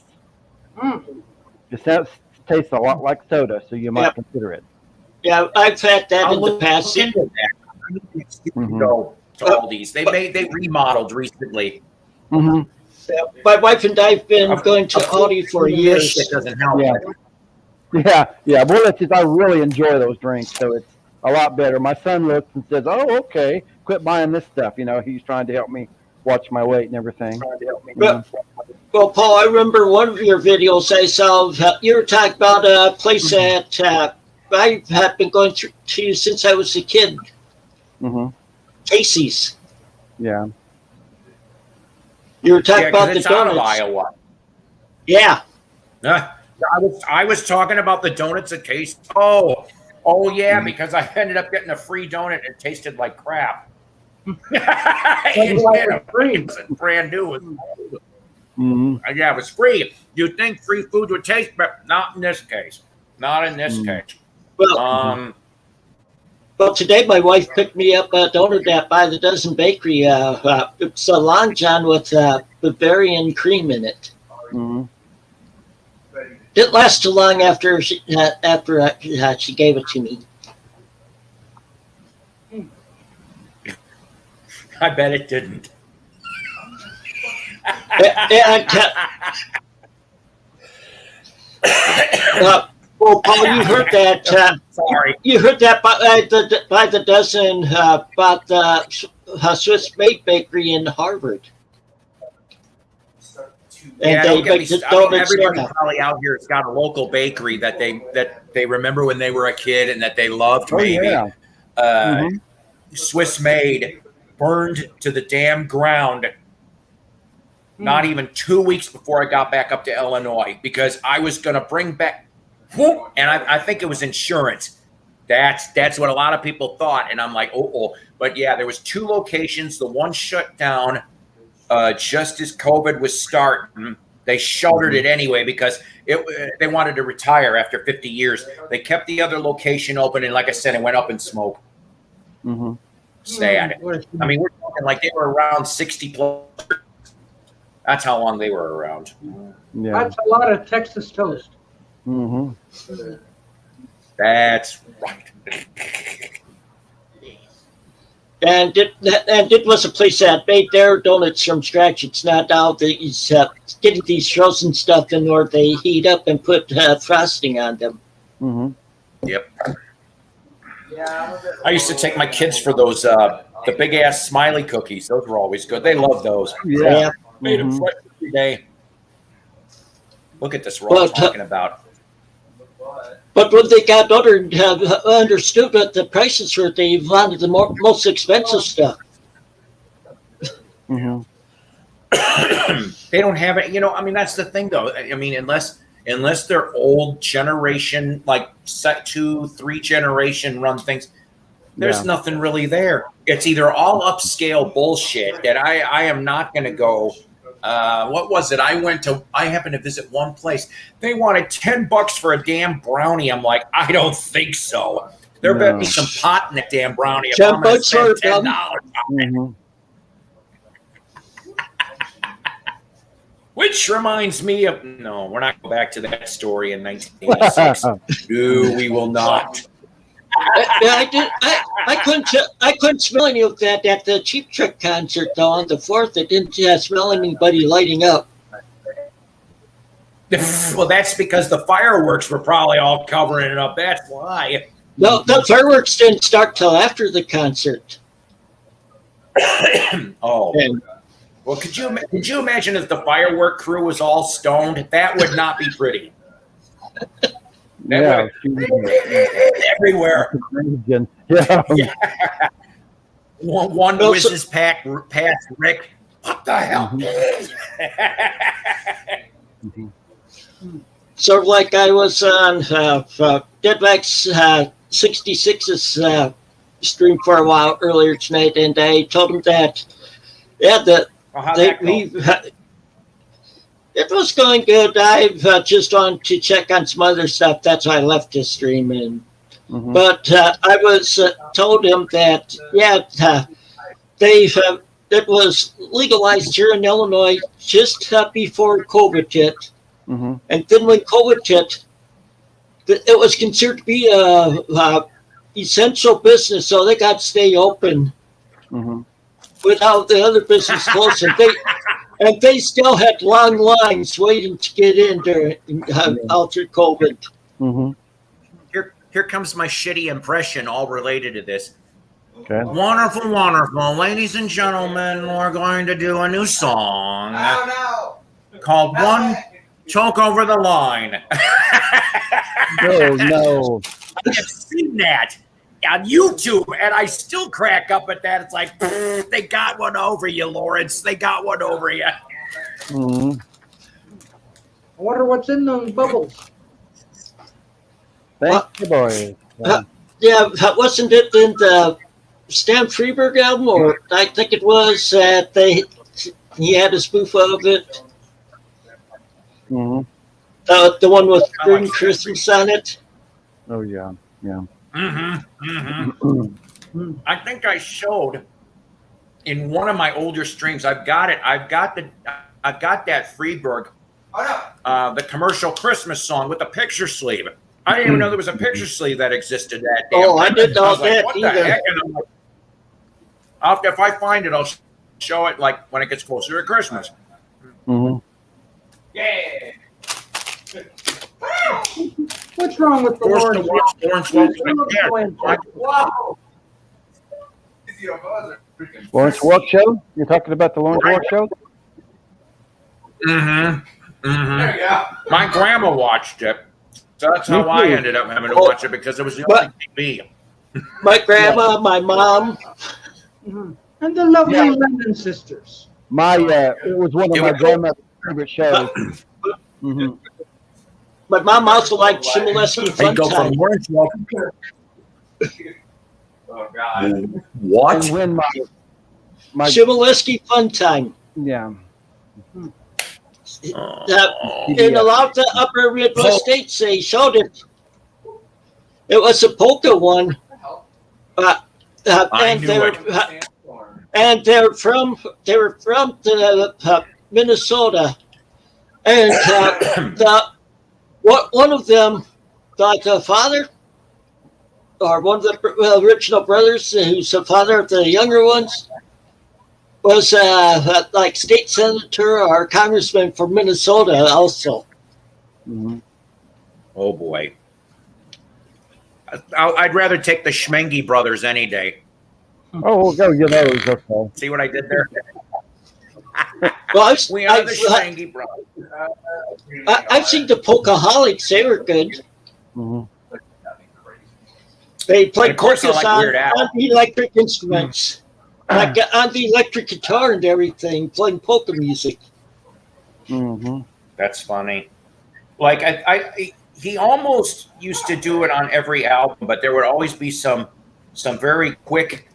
It tastes a lot like soda, so you might consider it. Yeah, I've had that in the past. Go to Aldi's. They remodeled recently. My wife and I've been going to Aldi for years. It doesn't help. Yeah. Well, I really enjoy those drinks, so it's a lot better. My son looks and says, "Oh, okay, quit buying this stuff." He's trying to help me watch my weight and everything. Well, Paul, I remember one of your videos I saw. You were talking about a place that I have been going to since I was a kid. Casey's. Yeah. You were talking about the it's out donuts. of Iowa. Yeah. I was talking about the donuts at Casey's. Oh yeah, because I ended up getting a free donut and it tasted like crap. It was brand new. Yeah, it was free. You'd think free food would taste, but not in this case. Not in this case. Well, today my wife picked me up a donut at By the Dozen Bakery. It's a Long John with Bavarian cream in it. Didn't last too long after she gave it to me. I bet it didn't. Well, Paul, you heard that. Sorry. You heard that by the dozen about the Swiss Made Bakery in Harvard. And everybody probably out here has got a local bakery that they remember when they were a kid and that they loved. Swiss Made burned to the damn ground. Not even 2 weeks before I got back up to Illinois because I was going to bring back, and I think it was insurance. That's what a lot of people thought, and I'm like, but yeah, there was 2 locations. The one shut down just as COVID was starting, They shuttered it anyway because they wanted to retire after 50 years. They kept the other location open, and like I said, it went up in smoke. Mm-hmm. Sad. I mean, we're talking like they were around 60 plus. That's how long they were around. Yeah. That's a lot of Texas toast. Mm-hmm. That's right. And it was a place that made their donuts from scratch. It's not out that he's getting these frozen stuff in where they heat up and put frosting on them. Mm-hmm. Yep. I used to take my kids for those the big ass smiley cookies. Those were always good. They love those. Yeah. Made them Mhm. fresh every day. Look at this. We're all talking about. But when they got understood what the prices were, they wanted the most expensive stuff. Mm-hmm. They don't have it. I mean, that's the thing, though. I mean, unless they're old generation, like 2-3 generation run things, there's nothing really there. It's either all upscale bullshit that I am not going to go. What was it? I happened to visit one place. They wanted $10 for a damn brownie. I'm like, I don't think so. There better be some pot in that damn brownie. If I'm gonna spend $10. Mm-hmm. Which reminds me of no, we're not going back to that story in 1986. No, we will not. I couldn't smell any of that at the Cheap Trick concert though on the 4th. I didn't smell anybody lighting up. Well, that's because the fireworks were probably all covering it up. That's why. No, the fireworks didn't start till after the concert. Oh. And Well, could you imagine if the firework crew was all stoned? That would not be pretty. Yeah. Everywhere. Yeah. One Well, whizzes past Rick. What the hell? Mm-hmm. sort of like I was on Deadwax 66's stream for a while earlier tonight, and I told him that how'd that go? It was going good. I've just wanted to check on some other stuff. That's why I left his stream. Mm-hmm. But I was told him that it was legalized here in Illinois just before COVID hit, Mm-hmm. and then when COVID hit, it was considered to be a essential business, so they got to stay open Mm-hmm. without the other business closed, and they still had long lines waiting to get in during all through COVID. Mm-hmm. Here comes my shitty impression, all related to this. Okay. Wonderful, wonderful. Ladies and gentlemen, we're going to do a new song called One Choke Over the Line. No. I've seen that on YouTube, and I still crack up at that. It's like, they got one over you, Lawrence. They got one over you. Mm-hmm. I wonder what's in those bubbles. Thank you, boys. Yeah, wasn't it in the Stan Freberg album, or I think it was that he had a spoof of it, Mm-hmm. the one with Green Christmas on it. Oh yeah. I think I showed in one of my older streams. I've got it. I've got that Freeberg, the commercial Christmas song with the picture sleeve. I didn't even know there was a picture sleeve that existed that day. Oh, I didn't know that what either. The heck? And I'm like, if I find it, I'll show it like when it gets closer to Christmas. Mm-hmm. Yeah. What's wrong with the Forced to Lord? watch Lawrence Welk. Wow. Lawrence Welk show? You're talking about the Lawrence Welk show? My grandma watched it, so that's how I ended up having to watch it because it was the only TV. My grandma, my mom. Mhm. And the lovely Yeah. Lemon Sisters. It was one of my grandmother's favorite shows. Mm-hmm. My mom also liked Shimoleski They Fun go from Time. Lawrence Welk. Oh God. What? And when my Shimoleski Fun Time. yeah. In a lot of the upper Midwest states, they showed it. It was a polka one. I And knew they were, it. and they were from Minnesota, and one of them, like the father, or one of the original brothers, who's the father of the younger ones, was like state senator or congressman from Minnesota also. Mhm. Oh boy. I'd rather take the Schmengi brothers any day. Oh, we'll go get those. Okay. See what I did there? Well, We are the Schmengi brothers. I've seen the Polkaholics. They were good. Mhm. They And played of course I polkas like Weird Al. on the electric instruments, like on the electric guitar and everything, playing polka music. Mhm. That's funny. Like he almost used to do it on every album, but there would always be some very quick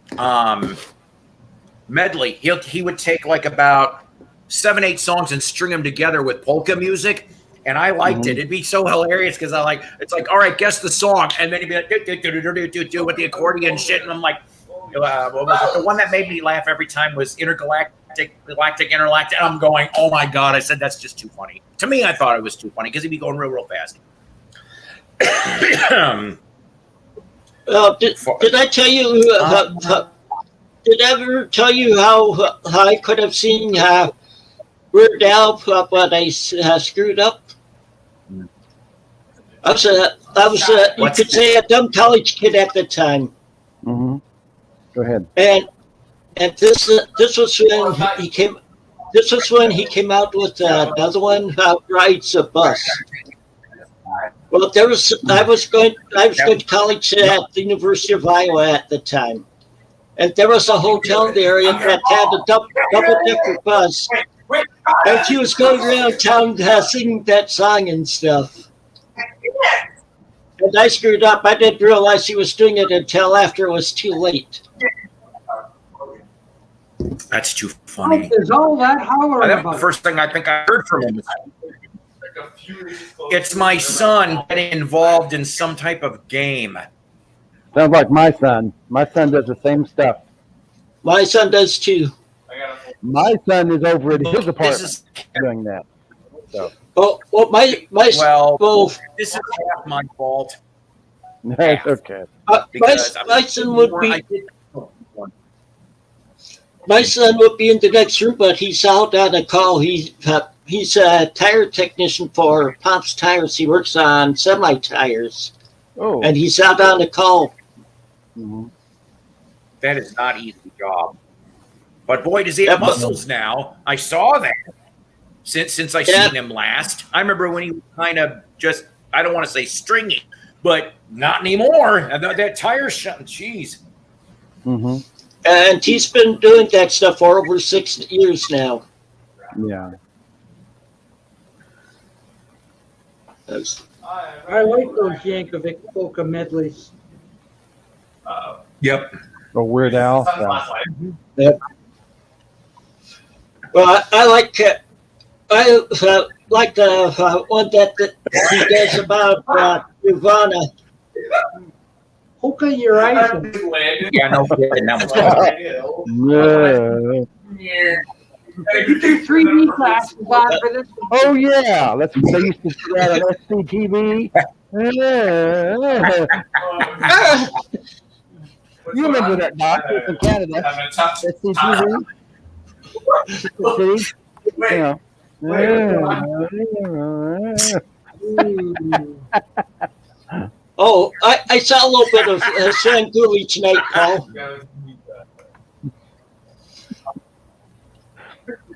medley. He would take like about 7-8 songs and string them together with polka music, and I liked it. It'd be so hilarious because it's like, all right, guess the song, and then he'd be like do with the accordion shit, and I'm like, what was it? The one that made me laugh every time was Galactic, and I'm going, oh my god! I said that's just too funny. To me, I thought it was too funny because he'd be going real fast. Did I tell you? Did I ever tell you how I could have seen Weird Al, but I screwed up? I was you could say a dumb college kid at the time. Mhm. Go ahead. And this was when he came. This was when he came out with another one, Rides a Bus. Well, I was going to college at the University of Iowa at the time, and there was a hotel in the area that had a double-decker bus, and she was going around town singing that song and stuff. And I screwed up. I didn't realize he was doing it until after it was too late. That's too funny. What is all that hollering The about? first thing I think I heard from him. It's my son getting involved in some type of game. Sounds like my son. My son does the same stuff. My son does too. My son is over at his apartment This is doing that. Well, my this is half my fault. That's okay. my son would be. My son would be in the next room, but he's out on a call. He's a tire technician for Pops Tires. He works on semi tires, Oh. and he's out on a call. Mhm. That is not an easy job. But boy, does he have muscles now. I saw that since I seen him last. I remember when he was kind of just, I don't want to say stringy, but not anymore. That tire shut. Jeez. Mhm. And he's been doing that stuff for over 6 years now. Yeah. I like those Yankovic polka medleys. Yep. Or Weird Al. Yeah. Well, I like the one that he does about Nirvana. Polka your eyes. Yeah, no kidding. That was Yeah. You do 3D classes on for this. Oh yeah. They used to do that on SCTV. Yeah. You remember that, Doc? It was in Canada. SCTV. See? Yeah. Oh, I saw a little bit of Svengoolie tonight, Paul.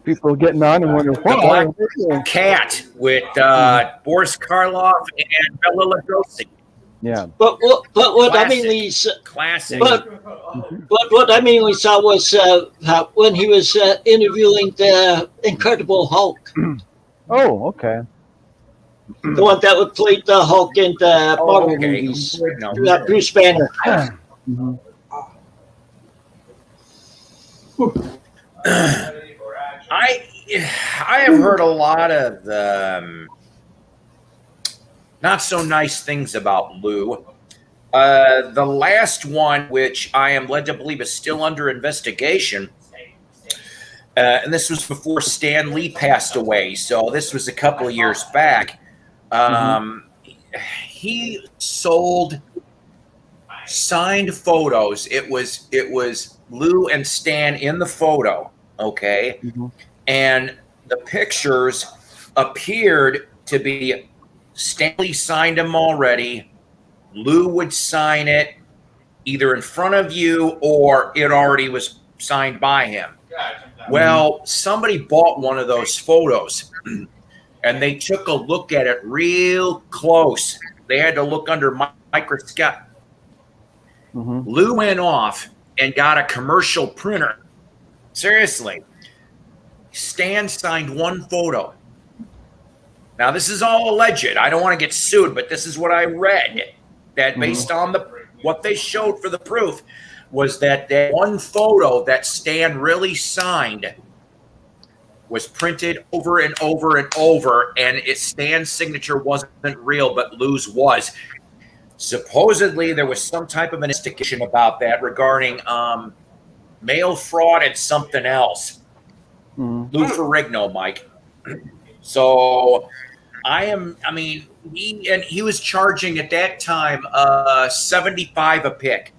People getting on and wonder why. Black Cat with Boris Karloff and Bela Lugosi. Yeah. But what I Classic. mainly Classic. but what I mainly saw was when he was interviewing the Incredible Hulk, Oh, okay. the one that would play the Hulk in the Marvel okay. movies, No. Bruce Banner. Mhm. I have heard a lot of not so nice things about Lou. The last one, which I am led to believe is still under investigation, and this was before Stan Lee passed away, so this was a couple of years back. He sold signed photos. It was Lou and Stan in the photo, okay? And the pictures appeared to be Stanley signed them already. Lou would sign it either in front of you or it already was signed by him. Well, somebody bought one of those photos and they took a look at it real close. They had to look under microscope. Lou went off and got a commercial printer. Seriously. Stan signed one photo. Now, this is all alleged. I don't want to get sued, but this is what I read. That based on what they showed for the proof was that one photo that Stan really signed was printed over and over and over, and Stan's signature wasn't real, but Lou's was. Supposedly, there was some type of investigation about that regarding mail fraud and something else. Lou Ferrigno, Mike. So he was charging at that time $75 a pick.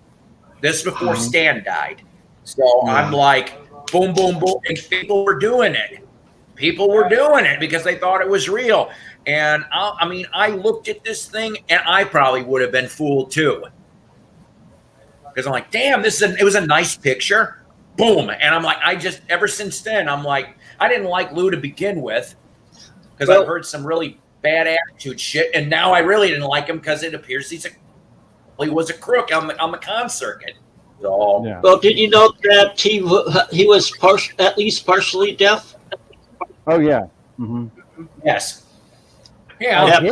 This before Stan died. So I'm like, boom, boom, boom. And people were doing it. People were doing it because they thought it was real. And I looked at this thing and I probably would have been fooled too. Because I'm like, damn, it was a nice picture. Boom. And I'm like, ever since then, I'm like, I didn't like Lou to begin with because I've heard some really bad attitude shit. And now I really didn't like him because it appears he was a crook on the con circuit. So, Yeah. Well, did you know that he was at least partially deaf? Oh yeah. yes. Yeah.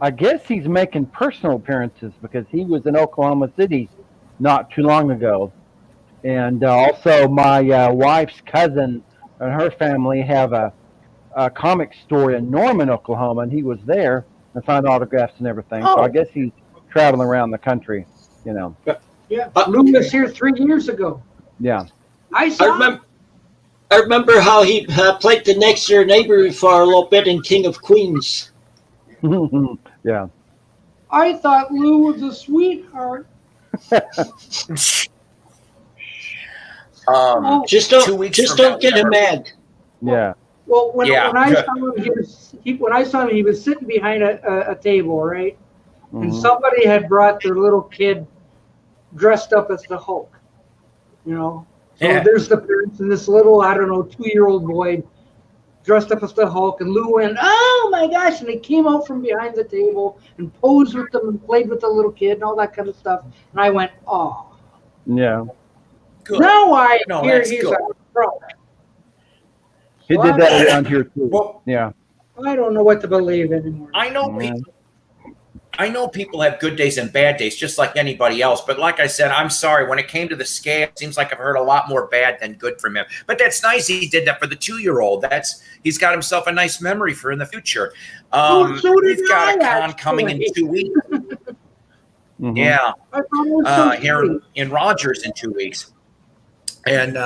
I guess he's making personal appearances because he was in Oklahoma City not too long ago. And also my wife's cousin and her family have a comic store in Norman, Oklahoma, and he was there and signed autographs and everything. So I guess he's traveling around the country, you know. Yeah, Lou was here 3 years ago. Yeah. I saw I remember how he played the next door neighbor for a little bit in King of Queens. Yeah. I thought Lou was a sweetheart. Just 2 weeks from don't get now. him mad. Yeah. Well, when Yeah. I saw him, he was sitting behind a table, right? And somebody had brought their little kid dressed up as the Hulk, you know. So there's the parents and this little, 2-year-old boy dressed up as the Hulk, and Lou went, oh my gosh, and he came out from behind the table and posed with them and played with the little kid and all that kind of stuff. And I went, oh. Yeah. Good. Now I No, hear that's he's good. a pro. He did that around here too. Well, Yeah. I don't know what to believe anymore. I know people have good days and bad days, just like anybody else. But like I said, I'm sorry. When it came to the scale, it seems like I've heard a lot more bad than good from him. But that's nice. He did that for the 2-year-old. He's got himself a nice memory for in the future. So did We've got a I, con coming in actually. 2 weeks. Yeah, I thought it was so here sweet. in Rogers in 2 weeks, and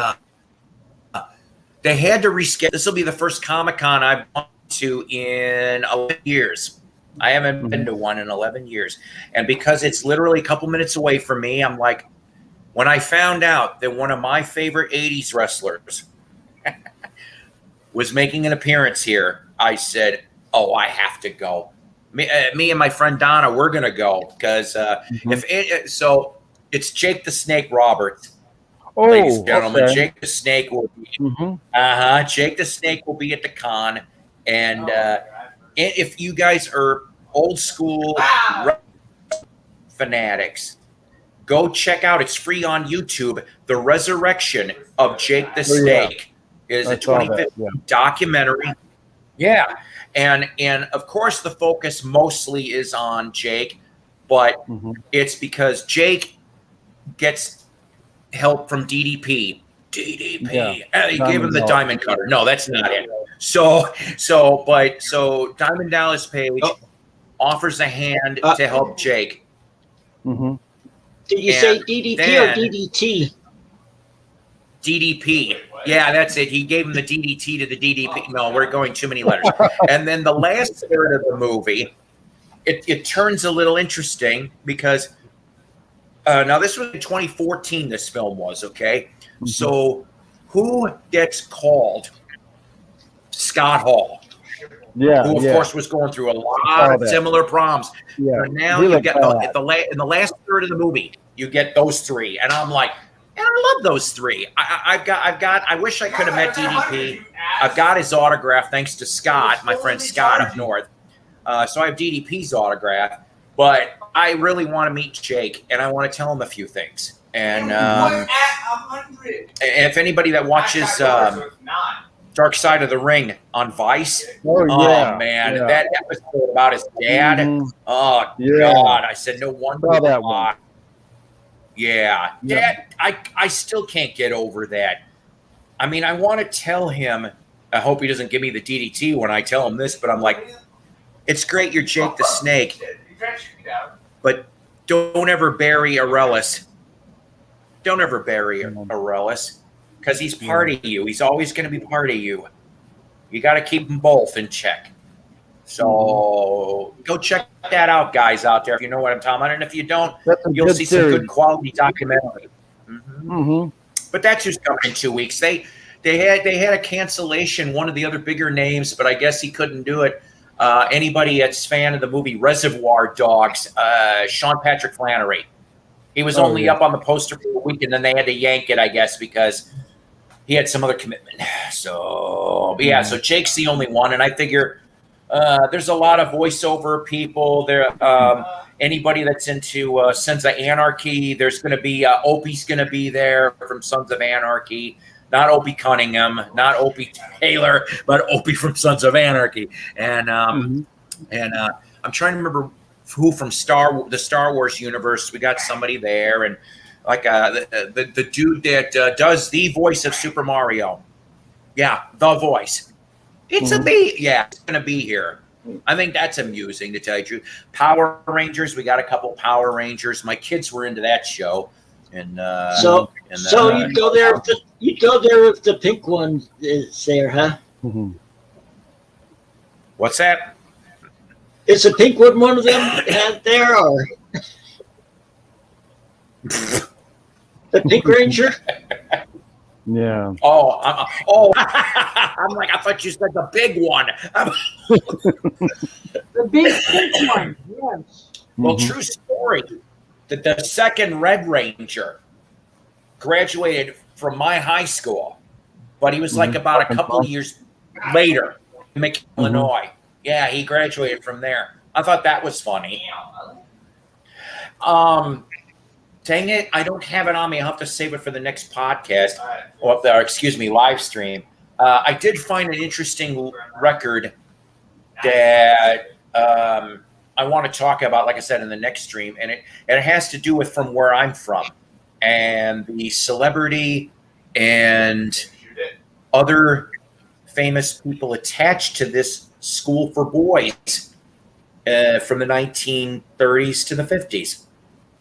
they had to reschedule. This will be the first Comic-Con I've gone to in 11 years. I haven't been to one in 11 years. And because it's literally a couple minutes away from me, I'm like, when I found out that one of my favorite 80s wrestlers was making an appearance here, I said, oh, I have to go. Me and my friend Donna, we're going to go because so it's Jake the Snake Roberts. Oh, Ladies and gentlemen, okay. Jake the Snake will be Jake the Snake will be at the con. And if you guys are old school fanatics, go check out. It's free on YouTube. The Resurrection of Jake the Snake is a 2015 documentary. Yeah, and of course the focus mostly is on Jake, but it's because Jake gets help from DDP DDP. Yeah. And he gave him the Diamond diamond cutter. No, that's not it. So Diamond Dallas Page Oh. offers a hand to help Jake. Mm-hmm. Did you And say DDP then- or DDT? DDP. Yeah, that's it. He gave him the DDT to the DDP. No, we're going too many letters. And then the last third of the movie, it turns a little interesting because now this was in 2014. This film was okay. So who gets called? Scott Hall, Yeah. who of yeah. course was going through a lot Saw of that. similar problems. Yeah. And now He you looked get bad. in the last third of the movie, you get those three, and I'm like, and I love those three. I've got. I wish I could have met DDP. I've got his autograph thanks to Scott, my friend Scott up north. So I have DDP's autograph, but I really want to meet Jake, and I want to tell him a few things. And if anybody that watches Dark Side of the Ring on Vice, Oh, yeah. man, yeah. that episode about his dad. Mhm. Oh Yeah. God! I said no wonder. Saw that one. Yeah, Yeah. I still can't get over that. I mean, I want to tell him. I hope he doesn't give me the DDT when I tell him this, but I'm like, it's great you're Jake the Snake, but don't ever bury Aurelius. Don't ever bury Aurelius because he's part of you. He's always going to be part of you. You got to keep them both in check. So go check that out, guys out there, if you know what I'm talking about. And if you don't, That's a you'll good see series. some good quality documentary. Mm-hmm. Mm-hmm. But that's just coming in 2 weeks. They had a cancellation, one of the other bigger names, but I guess he couldn't do it. Anybody that's fan of the movie Reservoir Dogs, Sean Patrick Flannery. He was only up on the poster for a week, and then they had to yank it, I guess, because he had some other commitment. So, but yeah, so Jake's the only one, and I figure there's a lot of voiceover people there. Anybody that's into Sons of Anarchy, there's going to be Opie's going to be there from Sons of Anarchy. Not Opie Cunningham, not Opie Taylor, but Opie from Sons of Anarchy. And I'm trying to remember who from the Star Wars universe. We got somebody there, and like the dude that does the voice of Super Mario. Yeah, the voice. It's a bee. Yeah, it's gonna be here. I think that's amusing, to tell you the truth. Power Rangers. We got a couple Power Rangers. My kids were into that show, and So you go there. You go there if the pink one is there, huh? Mm-hmm. What's that? Is the pink one of them there, or the Pink Ranger? Yeah. Oh, I'm like, I thought you said the big one. The big one, yes. Well, Mhm. true story. The second Red Ranger graduated from my high school, but he was like about a couple of years later in McKinney, Illinois. Yeah, he graduated from there. I thought that was funny. Dang it, I don't have it on me. I'll have to save it for the next podcast, or excuse me, live stream. I did find an interesting record that I want to talk about, like I said, in the next stream, and it has to do with from where I'm from, and the celebrity and other famous people attached to this school for boys from the 1930s to the 50s.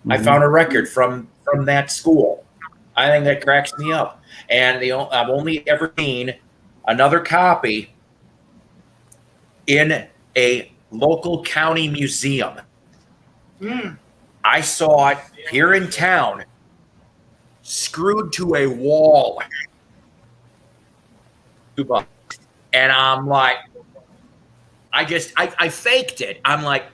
I found a record from that school. I think that cracks me up. And I've only ever seen another copy in a local county museum. I saw it here in town, screwed to a wall. And I'm like, I faked it. I'm like,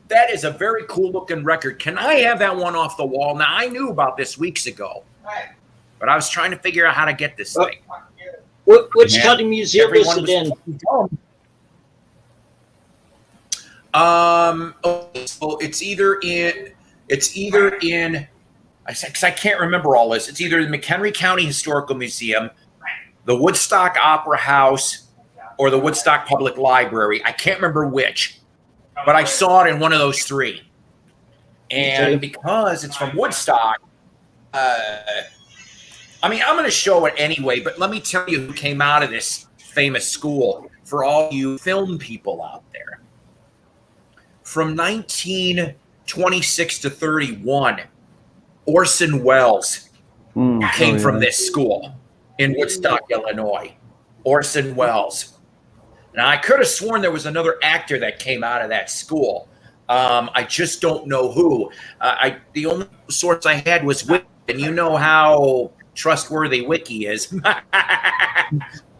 that is a very cool looking record. Can I have that one off the wall? Now, I knew about this weeks ago, but I was trying to figure out how to get this thing. Which And county museum is everyone it in? So it's either in, because I can't remember all this. It's either the McHenry County Historical Museum, the Woodstock Opera House, or the Woodstock Public Library. I can't remember which, but I saw it in one of those three. And because it's from Woodstock, I mean, I'm going to show it anyway, but let me tell you who came out of this famous school for all you film people out there. From 1926 to 31, Orson Welles came from this school in Woodstock, Illinois. Orson Welles. Now, I could have sworn there was another actor that came out of that school. I just don't know who. The only source I had was Wiki, and you know how trustworthy Wiki is.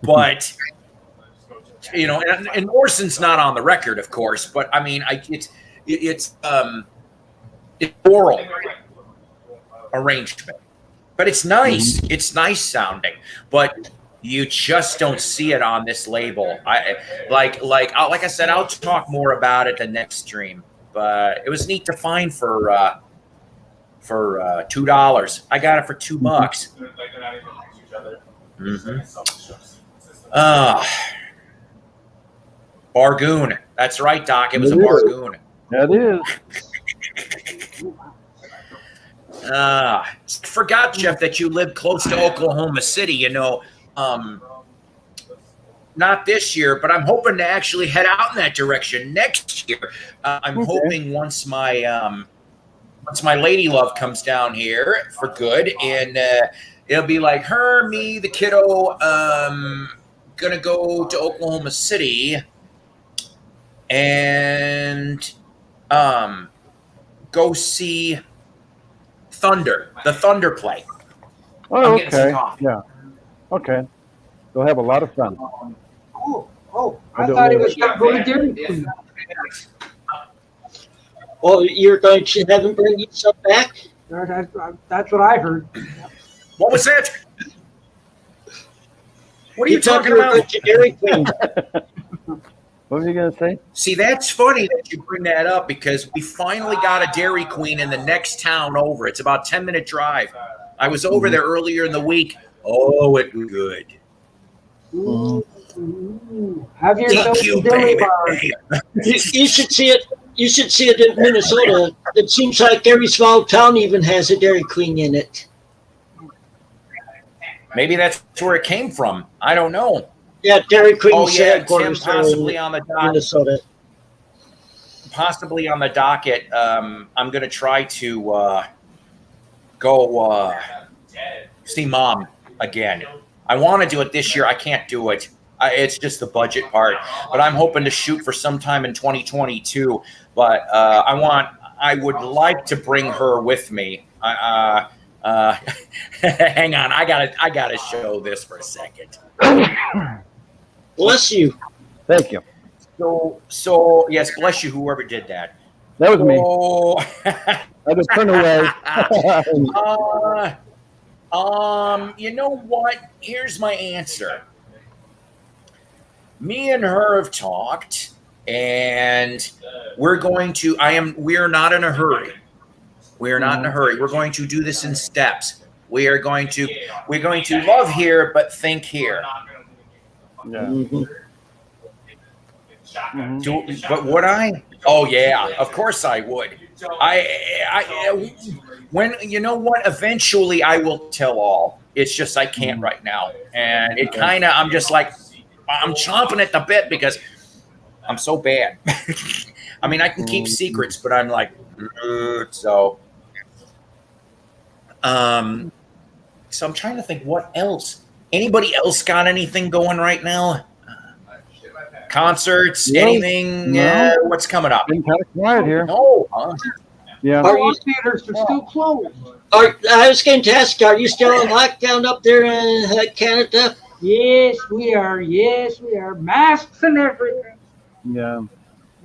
But, you know, and Orson's not on the record, of course, but I mean, it's oral arrangement. But it's nice. It's nice sounding. But you just don't see it on this label. Like I said, I'll talk more about it the next stream. But it was neat to find for $2. I got it for $2. Bargoon. That's right, Doc. It was a Bargoon. That is. Forgot, Jeff, that you live close to Oklahoma City. You know, not this year, but I'm hoping to actually head out in that direction next year. I'm hoping once my lady love comes down here for good, and it'll be like her, me, the kiddo, gonna go to Oklahoma City and go see the Thunder play. Oh, okay. Yeah. Okay. They'll have a lot of fun. I thought it was going to Dairy Queen. Oh, you're going to have him bring you some back? That's what I heard. What was that? What are you talking about? about? To Dairy Queen. What were you going to say? See, that's funny that you bring that up because we finally got a Dairy Queen in the next town over. It's about a 10-minute drive. I was over there earlier in the week. Oh, it was good. Ooh. Have yourself Thank you, a dairy baby. bar. You should see it. You should see it in Minnesota. It seems like every small town even has a Dairy Queen in it. Maybe that's where it came from. I don't know. Yeah, Dairy Queen. Oh yeah, Tim, headquarters are possibly in on the docket. Minnesota. Possibly on the docket. I'm going to try to go see Mom again. I want to do it this year. I can't do it. It's just the budget part. But I'm hoping to shoot for sometime in 2022. But I would like to bring her with me. Hang on, I gotta show this for a second. Bless you. Thank you. So yes, bless you, whoever did that. That was me. Oh. I just turned away. You know what? Here's my answer. Me and her have talked, and we're not in a hurry. We are not in a hurry. We're going to do this in steps. We're going to love here, but think here. Yeah. But would I? Oh yeah, of course I would. When you know what? Eventually, I will tell all. It's just I can't right now, and it kind of. I'm just like I'm chomping at the bit because I'm so bad. I mean, I can keep secrets, but I'm like so. So I'm trying to think what else. Anybody else got anything going right now? Concerts, anything? No. What's coming up? Been kind of quiet here. No. Huh? Yeah. Our theaters are still closed. I was going to ask, are you still in lockdown up there in Canada? Yes, we are. Yes, we are. Masks and everything. Yeah.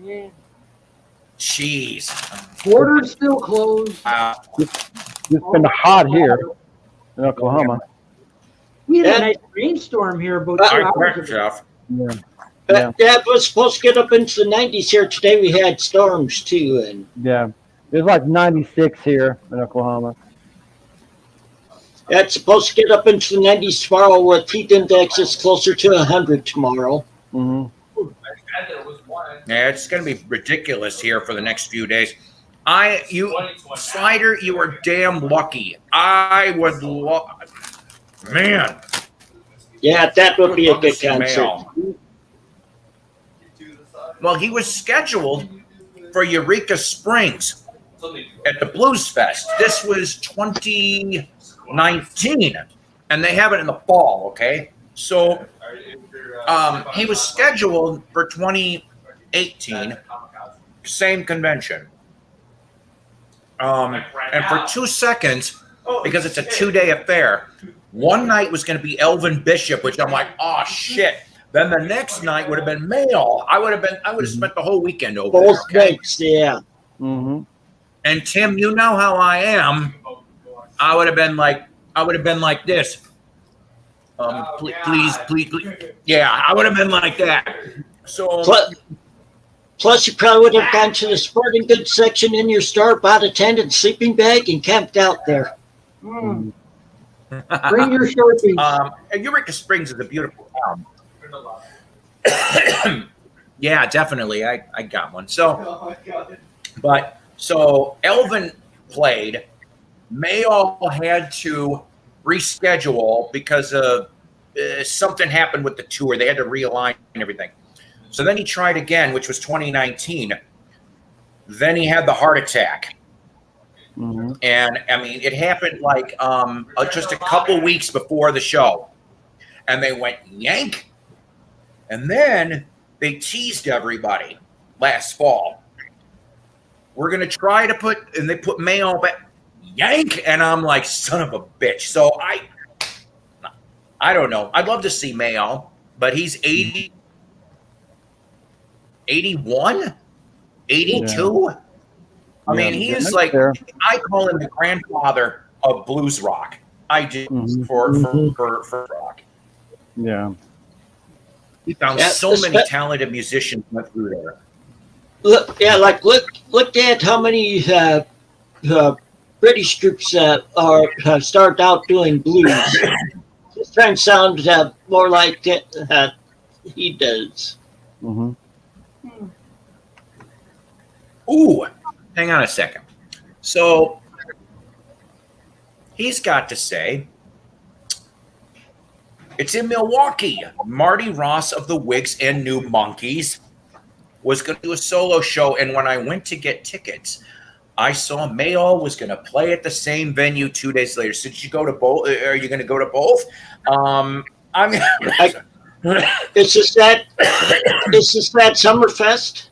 Yeah. Jeez. Borders still closed. It's been hot here in Oklahoma. We had a nice rainstorm here about 2 hours ago. Jeff. Yeah. That was supposed to get up into the 90s here today. We had storms too, and Yeah. It's like 96 here in Oklahoma. that's supposed to get up into the 90s tomorrow. With heat index is closer to 100 tomorrow. Mm-hmm. Yeah, it's going to be ridiculous here for the next few days. Slider, you are damn lucky. I would love. Man, Yeah, that would be a love to good see concert. Mayall. Well, he was scheduled for Eureka Springs at the Blues Fest. This was 2019, and they have it in the fall. Okay, so he was scheduled for 2018, same convention. And for 2 seconds, because it's a 2-day affair, one night was going to be Elvin Bishop, which I'm like, oh shit. Then the next night would have been Mayall. I would have spent the whole weekend over there. Both Okay? nights, yeah. Mm-hmm. And Tim, you know how I am. I would have been like this. Please. Yeah, I would have been like that. So Plus, you probably would have gone to the sporting goods section in your store, bought a tent and sleeping bag, and camped out there. Mm. Bring your Sharpies. Eureka Springs is a beautiful town. Yeah, definitely. I got one. So, so Elvin played. Mayall had to reschedule because of something happened with the tour. They had to realign and everything. So then he tried again, which was 2019. Then he had the heart attack. Mm-hmm. And I mean, it happened like just a couple weeks before the show. And they went yank. And then they teased everybody last fall. We're going to try to and they put Mayall back, yank. And I'm like, son of a bitch. So I don't know. I'd love to see Mayall, but he's 80, 81, 82. Yeah. I mean, he is like, I call him the grandfather of blues rock. I do for rock. Yeah. We found so many talented musicians went through there. Look at how many British groups have started out doing blues. Just trying to sound more like he does. Mm-hmm. Ooh, hang on a second. So he's got to say, it's in Milwaukee. Marty Ross of the Wigs and New Monkeys was going to do a solo show. And when I went to get tickets, I saw Mayall was going to play at the same venue 2 days later. So did you go to both? Are you going to go to both? It's just that Summerfest.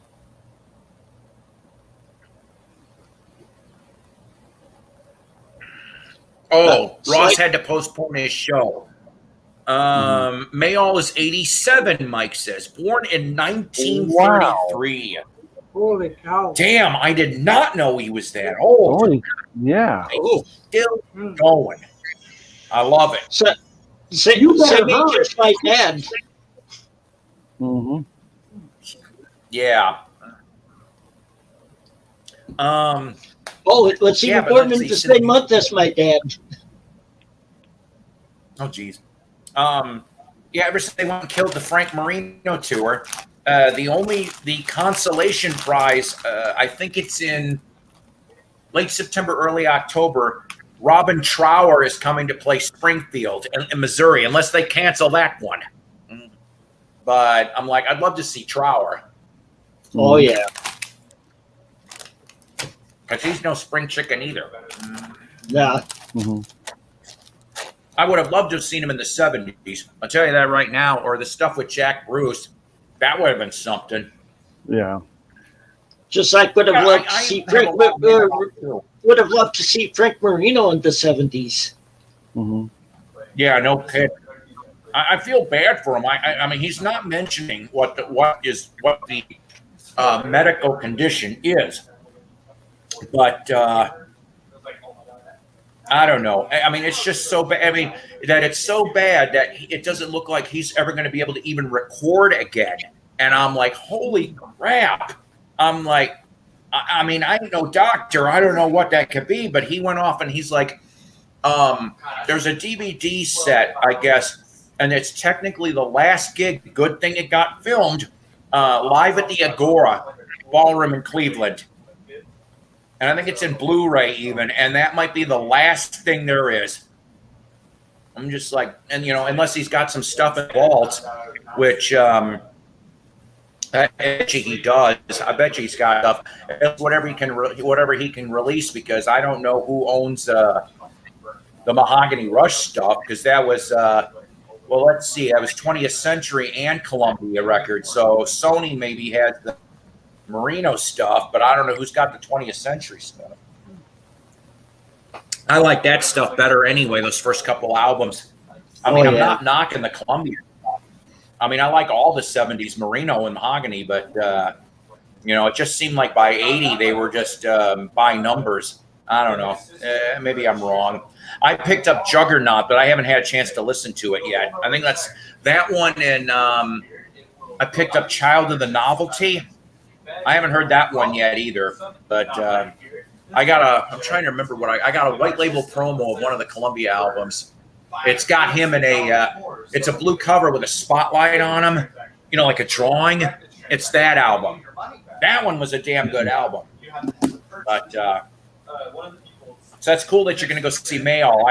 Oh, Ross had to postpone his show. Mayall is 87, Mike says. Born in 1933. Wow. Holy cow. Damn, I did not know he was that old. Yeah. He's still going. I love it. So me just like dad. Mm-hmm. Yeah. Let's see, born in the same month as my dad. Oh, geez. Ever since they went and killed the Frank Marino tour, the consolation prize, I think it's in late September, early October. Robin Trower is coming to play Springfield in Missouri, unless they cancel that one. But I'm like, I'd love to see Trower. Oh, yeah. Because he's no spring chicken either. Yeah. Mm-hmm. I would have loved to have seen him in the 70s. I'll tell you that right now. Or the stuff with Jack Bruce. That would have been something. Yeah. Just like would have loved to see Frank Marino in the 70s. Mm-hmm. Yeah, no kidding. I feel bad for him. I mean, he's not mentioning what the medical condition is. But I don't know. I mean, it's just so bad. I mean, that it's so bad that it doesn't look like he's ever going to be able to even record again. And I'm like, holy crap. I'm like, I mean, I'm no doctor. I don't know what that could be. But he went off and he's like, there's a DVD set, I guess, and it's technically the last gig. Good thing it got filmed live at the Agora Ballroom in Cleveland. And I think it's in Blu-ray even, and that might be the last thing there is. I'm just like, and unless he's got some stuff in the vault, which I bet you he does. I bet you he's got stuff, whatever he can release, because I don't know who owns the Mahogany Rush stuff, because that was well, let's see, that was 20th Century and Columbia Records. So Sony maybe has the Merino stuff, but I don't know who's got the 20th Century stuff. I like that stuff better anyway, those first couple albums. I mean, I'm not knocking the Columbia. I mean, I like all the 70s Merino and Mahogany, but, it just seemed like by 80, they were just by numbers. I don't know. Maybe I'm wrong. I picked up Juggernaut, but I haven't had a chance to listen to it yet. I think that's that one, and I picked up Child of the Novelty. I haven't heard that one yet either, but I'm trying to remember what I got a white label promo of one of the Columbia albums. It's got him in it's a blue cover with a spotlight on him, like a drawing. It's that album. That one was a damn good album. But so that's cool that you're going to go see Mayall.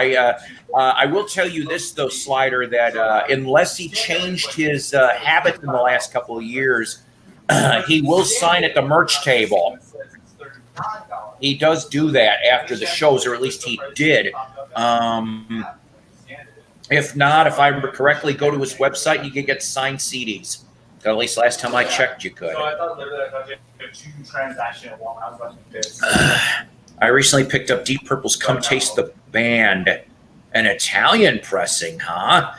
I will tell you this though, Slider, that unless he changed his habit in the last couple of years, he will sign at the merch table. He does do that after the shows, or at least he did. If not, if I remember correctly, go to his website and you can get signed CDs. At least last time I checked, you could. I recently picked up Deep Purple's Come Taste the Band, an Italian pressing, huh?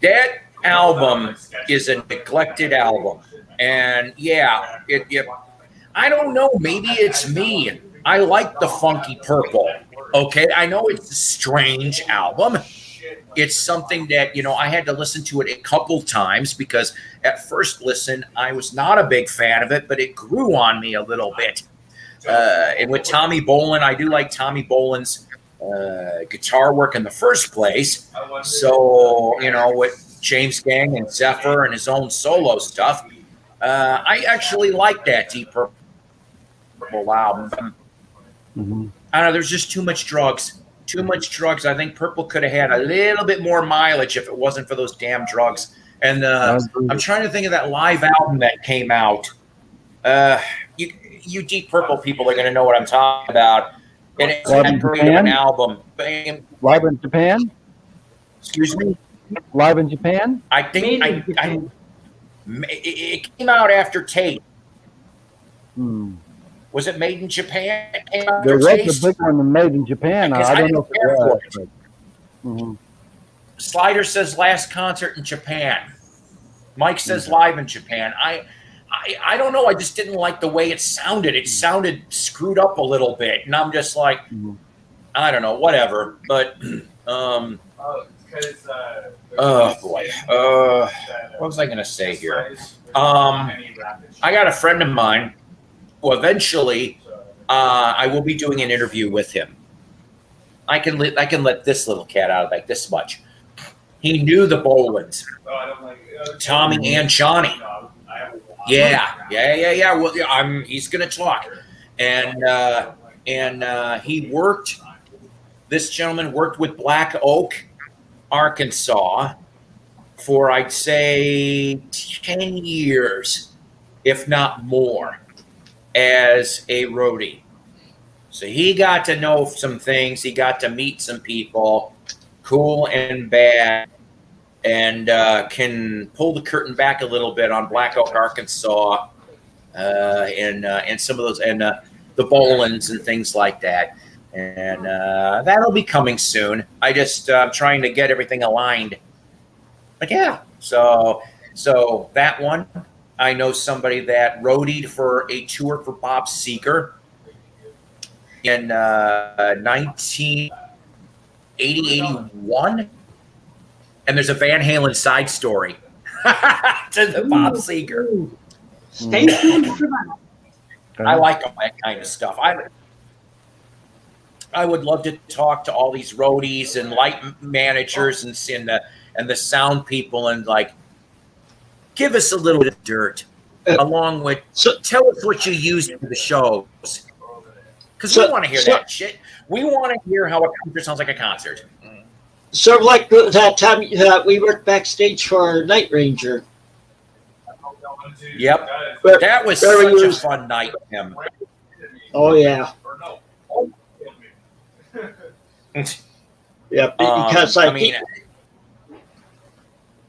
That album is a neglected album. And yeah, I don't know, maybe it's me. I like the funky purple. Okay, I know it's a strange album. It's something that, I had to listen to it a couple times, because at first listen, I was not a big fan of it, but it grew on me a little bit. And with Tommy Bolin, I do like Tommy Bolin's guitar work in the first place. So, with James Gang and Zephyr and his own solo stuff, I actually like that Deep Purple album. Mm-hmm. I don't know, there's just too much drugs. Too much drugs. I think Purple could have had a little bit more mileage if it wasn't for those damn drugs. And I'm trying to think of that live album that came out. You Deep Purple people are going to know what I'm talking about. And it's that great of an album. Live in Japan? Excuse me? Live in Japan? I think it came out after Tate. Was it made in Japan? There was a big one made in Japan. I don't know if it was. Mm-hmm. Slider says last concert in Japan. Mike says live in Japan. I don't know. I just didn't like the way it sounded. It sounded screwed up a little bit, and I'm just like, I don't know, whatever. But oh boy, what was I gonna say here? I got a friend of mine. Well, eventually, I will be doing an interview with him. I can let this little cat out of like this much. He knew the Bolins, Tommy and Johnny. Yeah. Well, he's gonna talk, and he worked. This gentleman worked with Black Oak, Arkansas, for I'd say 10 years, if not more, as a roadie. So he got to know some things. He got to meet some people, cool and bad, and can pull the curtain back a little bit on Black Oak, Arkansas, and some of those, and the Bolins and things like that. And that'll be coming soon. I just I'm trying to get everything aligned. But yeah, so that one. I know somebody that roadied for a tour for Bob Seger in 1980, 81. And there's a Van Halen side story to the Bob Seger. Stay tuned for that. I like all that kind of stuff. I would love to talk to all these roadies and light managers and the sound people and like, give us a little bit of dirt, along with tell us what you used for the shows, because we want to hear that shit. We want to hear how a concert sounds like a concert. Sort of like that time we worked backstage for Night Ranger. Yep. Where- That was where we such a was- fun night with him. Oh yeah, yeah. Because I mean,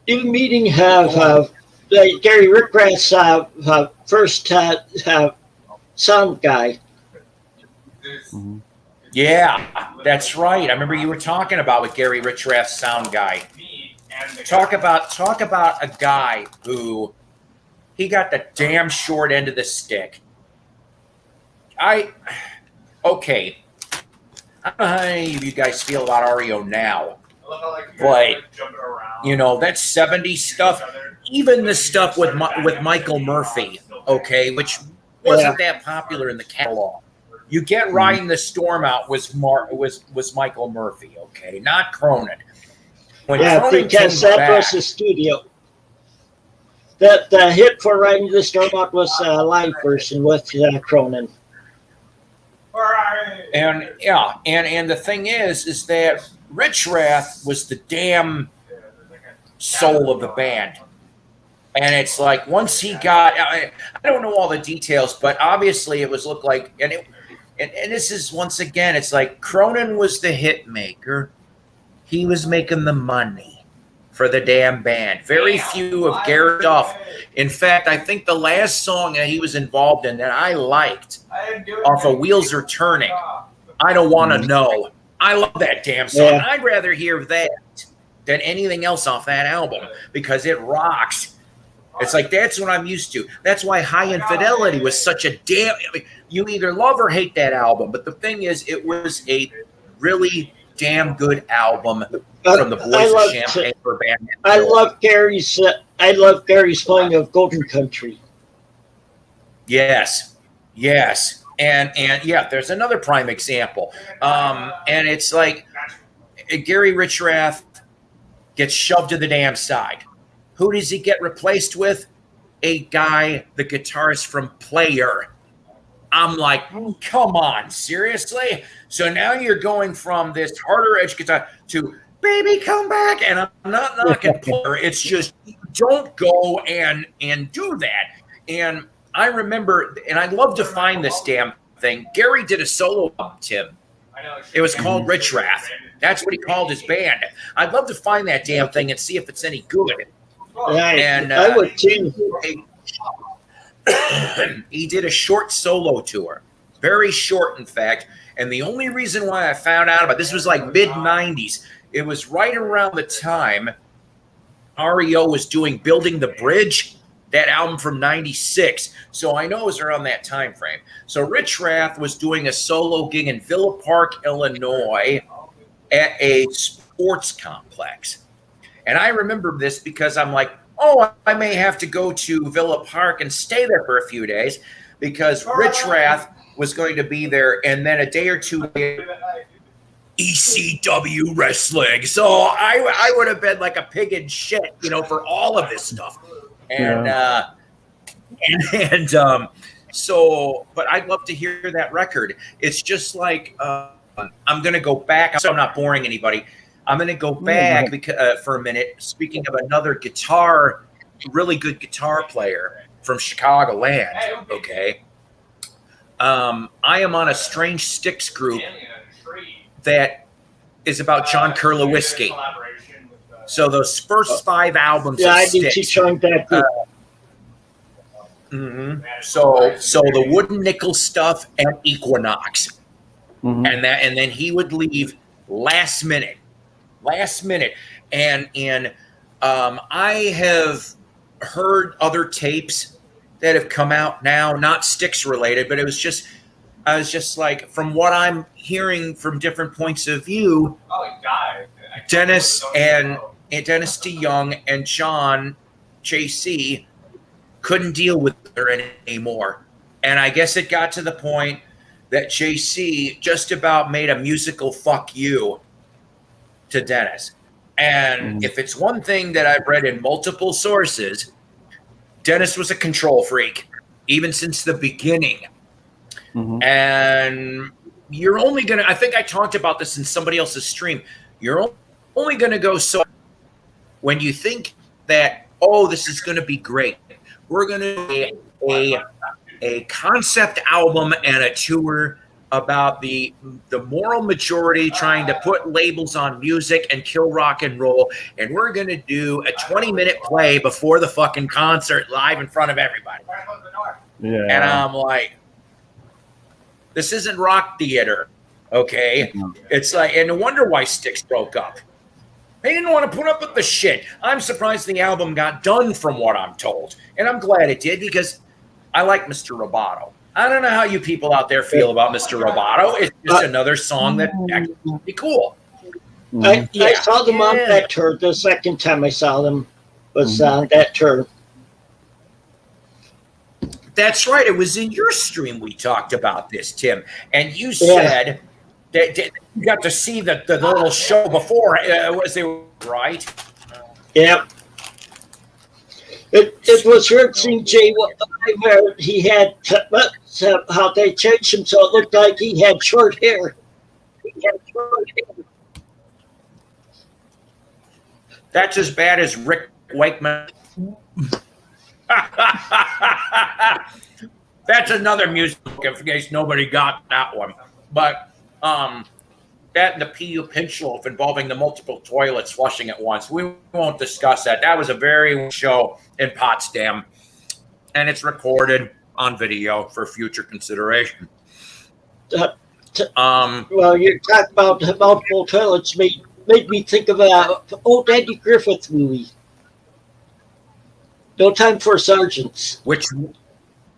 in meeting Gary Rickgrass first sound guy. yeah, that's right. I remember you were talking about with Gary Richrath, sound guy. Talk about a guy who he got the damn short end of the stick. Okay. I don't know how any of you guys feel about REO now, but you know that '70s stuff, even the stuff with Michael Murphy, okay, which wasn't that popular in the catalog. You Get Riding the Storm Out was Michael Murphy, okay, not Cronin. When Cronin Because came that back, was the studio. The hit for Riding the Storm Out was a live version with Cronin. and the thing is that Richrath was the damn soul of the band. And it's like once he got, I don't know all the details, but obviously it was looked like, and this is once again, it's like Cronin was the hit maker. He was making the money for the damn band. Very few of Gary's stuff. In fact, I think the last song that he was involved in that I liked off of Wheels Are Turning, I Don't Want to Know. I love that damn song. Yeah. I'd rather hear that than anything else off that album because it rocks. It's like that's what I'm used to. That's why High Infidelity was such a damn. I mean, you either love or hate that album, but the thing is, it was a really damn good album from the Boys of Champagne for band. I love Gary's playing of Golden Country. Yes, and yeah, there's another prime example, and it's like Gary Richrath gets shoved to the damn side. Who does he get replaced with? A guy, the guitarist from Player. I'm like, come on, seriously? So now you're going from this harder edge guitar to Baby Come Back, and I'm not knocking Player. It's just don't go and do that. And I remember, and I'd love to find this damn thing. Gary did a solo album, Tim. It was called Richrath. That's what he called his band. I'd love to find that damn thing and see if it's any good. Yeah, And I would too. He did a short solo tour, very short, in fact. And the only reason why I found out about this was like mid '90s. It was right around the time REO was doing "Building the Bridge," that album from '96. So I know it was around that time frame. So Richrath was doing a solo gig in Villa Park, Illinois, at a sports complex. And I remember this because I'm like, oh, I may have to go to Villa Park and stay there for a few days because Richrath was going to be there. And then a day or two later, ECW wrestling. So I would have been like a pig in shit, for all of this stuff. And, so, but I'd love to hear that record. It's just like, I'm going to go back. So I'm not boring anybody. I'm going to go back for a minute. Speaking of another really good guitar player from Chicagoland, okay? I am on a Strange Sticks group that is about John Kurlowski. So those first 5 albums of I did Styx. join that group. So the Wooden Nickel stuff and Equinox. Mhm. And then he would leave last minute. And I have heard other tapes that have come out now, not Styx related, but I was just like, from what I'm hearing from different points of view, Dennis DeYoung and John JC couldn't deal with her anymore. And I guess it got to the point that JC just about made a musical fuck you to Dennis. And if it's one thing that I've read in multiple sources, Dennis was a control freak, even since the beginning. Mhm. And you're only going to, I think I talked about this in somebody else's stream, you're only going to go so. When you think that, oh, this is going to be great, we're going to do a concept album and a tour about the moral majority trying to put labels on music and kill rock and roll, and we're going to do a 20-minute play before the fucking concert live in front of everybody. Yeah. And I'm like, this isn't rock theater, okay? It's like, and no wonder why Styx broke up. They didn't want to put up with the shit. I'm surprised the album got done, from what I'm told, and I'm glad it did, because I like Mr. Roboto. I don't know how you people out there feel about Mr. Roboto. It's just another song that actually would be cool. I saw them on that tour. The second time I saw them was on that tour. That's right. It was in your stream we talked about this, Tim. And you said that you got to see the little show before. Was it right? Yeah. It was weird seeing Jay where he had how they changed him so it looked like he had short hair. That's as bad as Rick Wakeman. That's another music, in case nobody got that one. But that and the P.U. Pinchloaf involving the multiple toilets flushing at once. We won't discuss that. That was a very show in Potsdam, and it's recorded on video for future consideration. Well, you talk about the multiple toilets made me think of an old Andy Griffith movie. No Time for Sergeants. Which,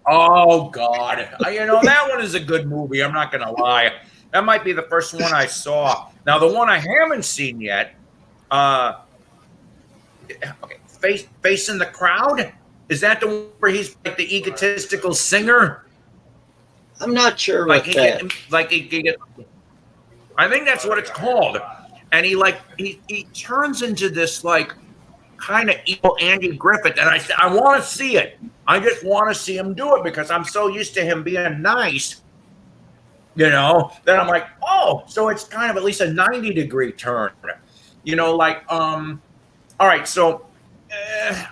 oh God, that one is a good movie. I'm not gonna lie. That might be the first one I saw. Now, the one I haven't seen yet, Face in the Crowd? Is that the one where he's like the egotistical singer? I'm not sure about that. I think that's what it's called. And he turns into this like kind of evil Andy Griffith, and I want to see it. I just want to see him do it because I'm so used to him being nice. Then I'm like, oh, so it's kind of at least a 90-degree turn. All right, so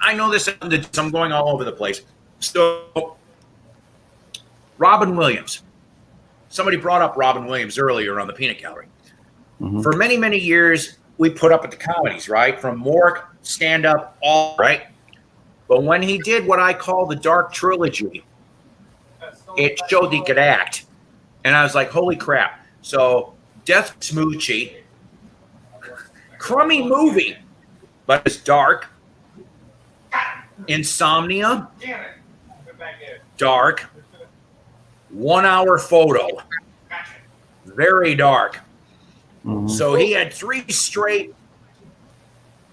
I know this, I'm going all over the place. So, Robin Williams. Somebody brought up Robin Williams earlier on the Peanut Gallery. Mm-hmm. For many, many years, we put up at the comedies, right? From Mork, stand-up, all right? But when he did what I call the Dark Trilogy, it showed he could act. And I was like, holy crap. So, Death Smoochie, crummy movie, but it's dark. Insomnia, dark. 1 hour photo, very dark. Mm-hmm. So he had 3 straight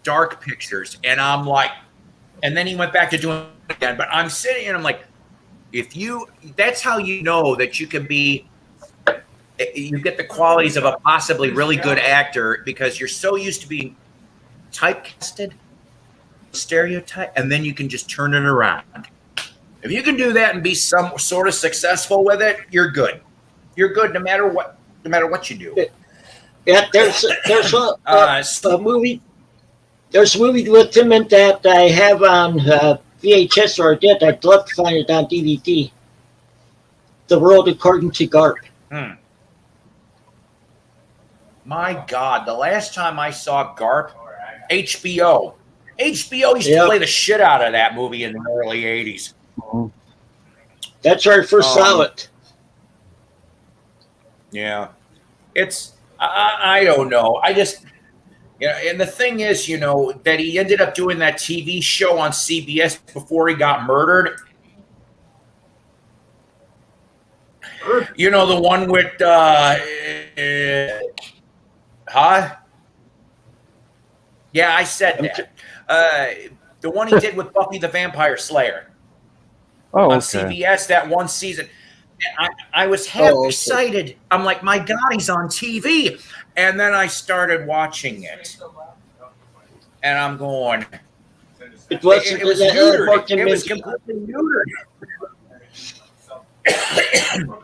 dark pictures. And I'm like, and then he went back to doing it again. But I'm sitting and I'm like, that's how you know that you can be, you get the qualities of a possibly really good actor because you're so used to being typecasted, stereotype, and then you can just turn it around. If you can do that and be some sort of successful with it, you're good. You're good no matter what you do. Yeah, there's a movie. There's a movie with him in that I have on VHS, or I did. I'd love to find it on DVD. The World According to Garp. My God, the last time I saw Garp, HBO used to play the shit out of that movie in the early 80s. That's where I first saw it. Yeah. It's, I don't know. I just, and the thing is, that he ended up doing that TV show on CBS before he got murdered. The one with, Yeah, I said that. The one he did with Buffy the Vampire Slayer. Oh, okay. On CBS that one season. I was half excited. I'm like, my God, he's on TV. And then I started watching it. And I'm going, it was neutered. It was completely neutered.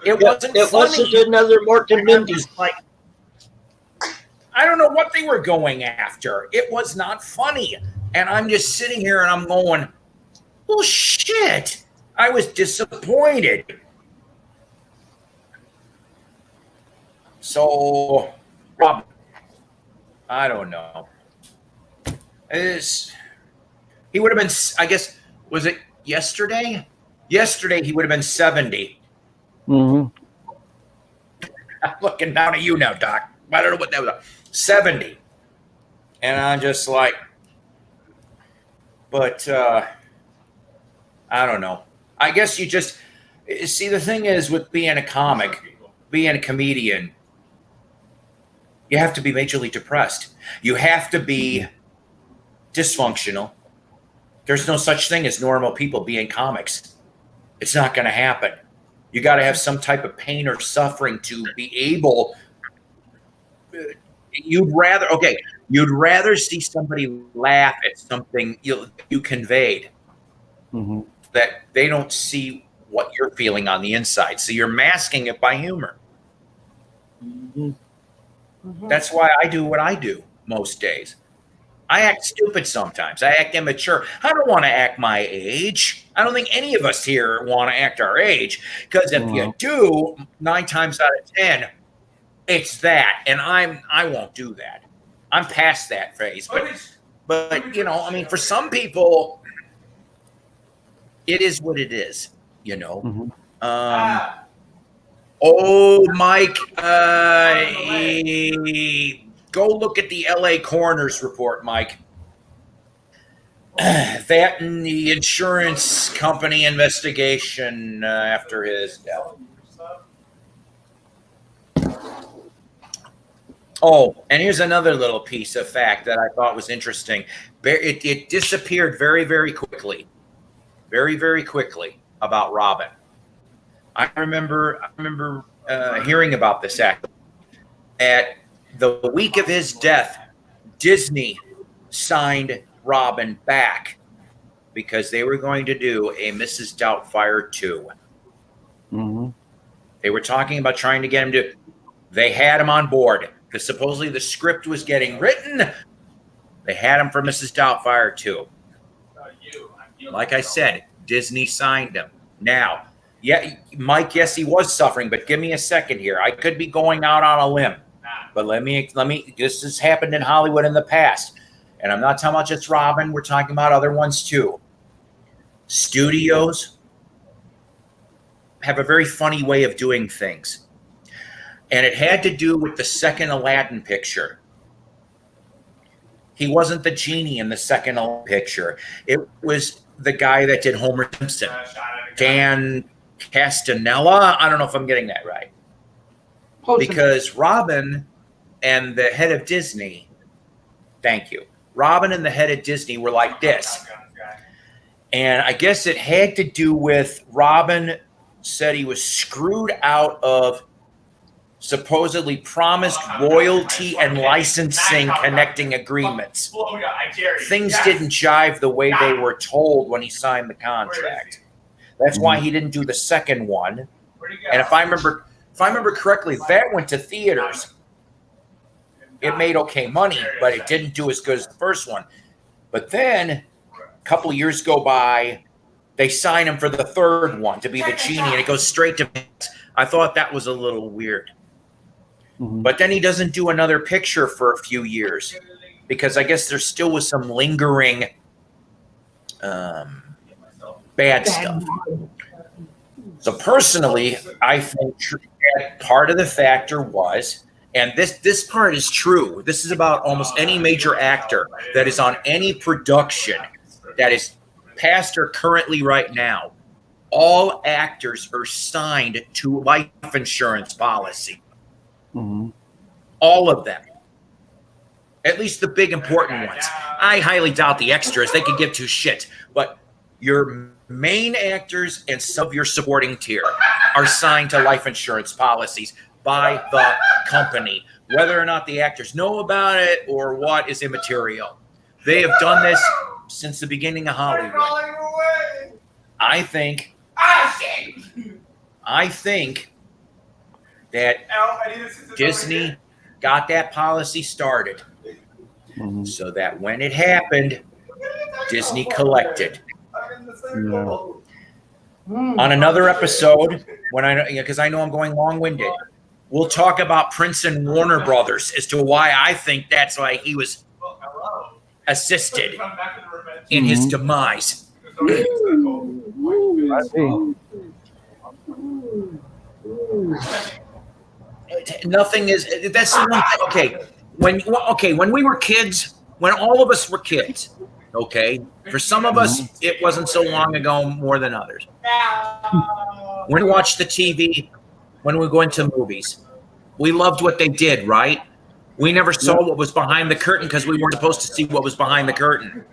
It wasn't another Mork and Mindy. I don't know what they were going after. It was not funny. And I'm just sitting here and I'm going, well, shit. I was disappointed. So, I don't know. He would have been, I guess, was it yesterday? Yesterday, he would have been 70. Mm-hmm. I'm looking down at you now, Doc. I don't know what that was. 70. And I'm just like, but I don't know. I guess you just, see, the thing is with being a comic, being a comedian, you have to be majorly depressed. You have to be dysfunctional. There's no such thing as normal people being comics. It's not going to happen. You got to have some type of pain or suffering to be able. You'd rather see somebody laugh at something you conveyed, Mm-hmm. that they don't see what you're feeling on the inside. So you're masking it by humor. Mm-hmm. That's why I do what I do most days. I act stupid sometimes. I act immature. I don't want to act my age. I don't think any of us here want to act our age, because if you do, 9 times out of 10, it's that, and I won't do that. I'm past that phase. But you know, I mean, for some people, it is what it is. You know. Mm-hmm. Oh, Mike, go look at the LA coroner's report, Mike. That and the insurance company investigation after his death. Oh, and here's another little piece of fact that I thought was interesting. It disappeared very, very quickly. Very, very quickly about Robin. I remember hearing about this act. At the week of his death, Disney signed Robin back because they were going to do a Mrs. Doubtfire 2. Mm-hmm. They were talking about trying to get him to. They had him on board because supposedly the script was getting written. They had him for Mrs. Doubtfire 2. Like I said, Disney signed him. Now, yeah, Mike, yes, he was suffering, but give me a second here. I could be going out on a limb, but let me. This has happened in Hollywood in the past, and I'm not talking about just Robin. We're talking about other ones too. Studios have a very funny way of doing things, and it had to do with the second Aladdin picture. He wasn't the genie in the second Aladdin picture. It was the guy that did Homer Simpson, Dan Castanella. I don't know if I'm getting that right. Because Robin and the head of Disney, thank you. Robin and the head of Disney were like this. And I guess it had to do with Robin said he was screwed out of supposedly promised royalty and licensing connecting agreements. Things didn't jive the way they were told when he signed the contract. That's why he didn't do the second one. And if I remember correctly, that went to theaters. It made okay money, but it didn't do as good as the first one. But then a couple of years go by, they sign him for the third one to be the genie, and it goes straight to. I thought that was a little weird. Mm-hmm. But then he doesn't do another picture for a few years because I guess there still was some lingering bad stuff. So personally, I think that part of the factor was, and this part is true, this is about almost any major actor that is on any production that is past or currently right now. All actors are signed to life insurance policy. Mm-hmm. All of them. At least the big important ones. I highly doubt the extras. They could give two shits. But your main actors and some of your supporting tier are signed to life insurance policies by the company. Whether or not the actors know about it or what is immaterial. They have done this since the beginning of Hollywood. I think that Disney got that policy started Mhm. so that when it happened, Disney collected. On another episode, when because I know I'm going long-winded, we'll talk about Prince and Warner Brothers as to why I think that's why he was assisted in his demise. I see. Nothing is. That's the one thing. Okay. When we were kids, when all of us were kids, okay. For some of us, it wasn't so long ago, more than others. When we watched the TV, when we go into movies, we loved what they did, right? We never saw what was behind the curtain because we weren't supposed to see what was behind the curtain.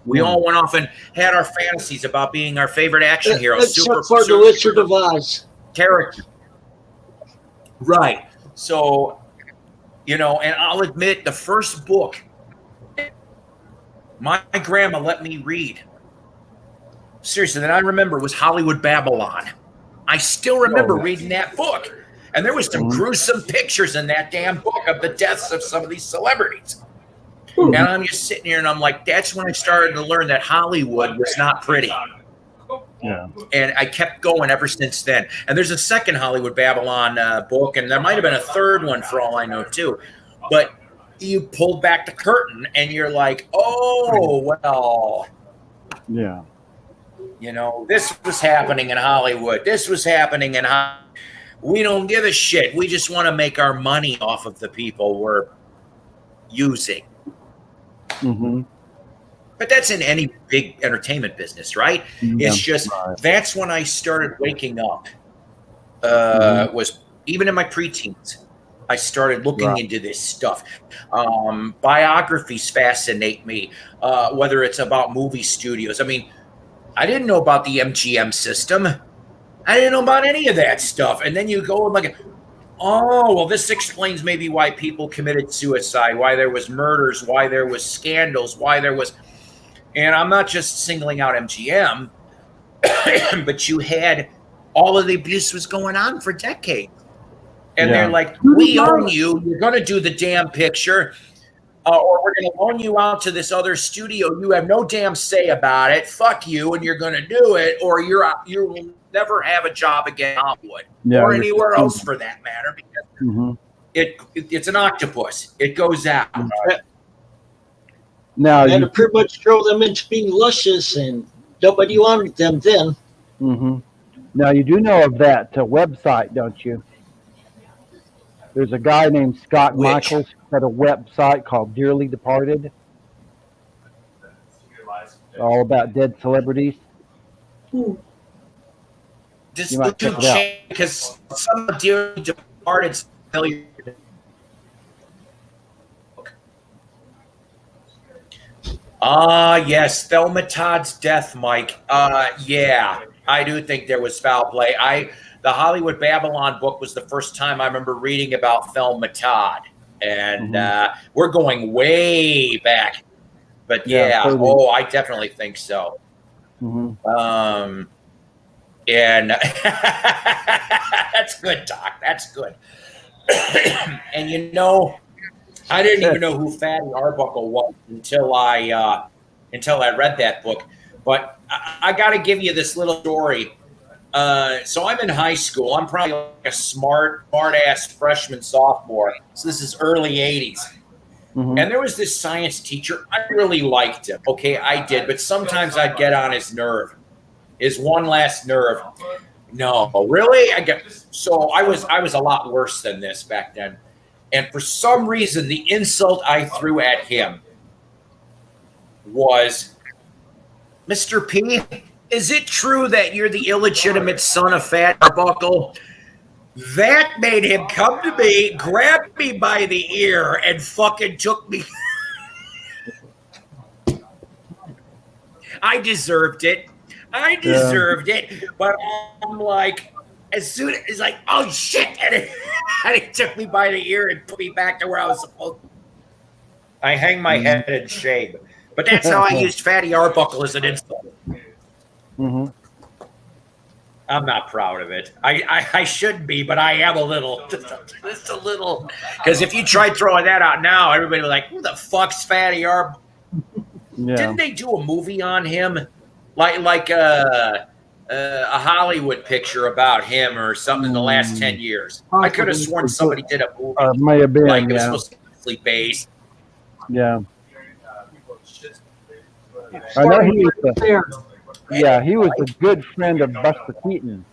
We all went off and had our fantasies about being our favorite action heroes. Except for the Wizard of Oz. Character. Right. So, and I'll admit the first book my grandma let me read, seriously, that I remember was Hollywood Babylon. I still remember reading that book. And there was some gruesome pictures in that damn book of the deaths of some of these celebrities. And I'm just sitting here and I'm like, that's when I started to learn that Hollywood was not pretty. Yeah. And I kept going ever since then. And there's a second Hollywood Babylon book, and there might have been a third one for all I know too. But you pulled back the curtain and you're like, oh, well, Yeah. this was happening in Hollywood. This was happening in Hollywood. We don't give a shit. We just want to make our money off of the people we're using. Mm-hmm. But that's in any big entertainment business, right? Yeah. It's just, that's when I started waking up. Was even in my preteens. I started looking into this stuff. Biographies fascinate me, whether it's about movie studios. I mean, I didn't know about the MGM system. I didn't know about any of that stuff. And then you go and like, oh, well, this explains maybe why people committed suicide, why there was murders, why there was scandals, why there was, and I'm not just singling out MGM, but you had all of the abuse was going on for decades. And they're like, we own you. You're going to do the damn picture. Or we're going to loan you out to this other studio. You have no damn say about it. Fuck you, and you're going to do it, or you will never have a job again in Hollywood or anywhere else for that matter, because it's an octopus. It goes out. Now And to pretty much throw them into being luscious, and nobody wanted them then. Now you do know of that website, don't you? There's a guy named Scott Michaels who had a website called Dearly Departed. All about dead celebrities. Just because some of Dearly Departed's familiar. Yes, Thelma Todd's death, Mike. Yeah, I do think there was foul play. The Hollywood Babylon book was the first time I remember reading about Thelma Todd, and we're going way back. But I definitely think so. And that's good, Doc. That's good. And I didn't even know who Fatty Arbuckle was until I read that book. But I got to give you this little story. So I'm in high school. I'm probably like a smart ass freshman, sophomore. So this is early 80s. And there was this science teacher. I really liked him. Okay, I did. But sometimes I'd get on his nerve. His one last nerve. No, really? So I was a lot worse than this back then. And for some reason, the insult I threw at him was, Mr. P, is it true that you're the illegitimate son of Fat Arbuckle? That made him come to me, grab me by the ear, and fucking took me. I deserved it. But I'm like, as soon as like, oh shit, and he took me by the ear and put me back to where I was supposed to. I hang my head in shame. But that's how I used Fatty Arbuckle as an insult. I'm not proud of it. I should be, but I am a little, just a little. Because if you tried throwing that out now, everybody would be like, "Who the fuck's Fatty Arbuckle?" Yeah. Didn't they do a movie on him, like a Hollywood picture about him or something in the last 10 years? I could have sworn somebody did a movie May have been. like it was Yeah. supposed to be loosely based. Yeah. I know he was. There. Yeah, he was a good friend of Buster Keaton,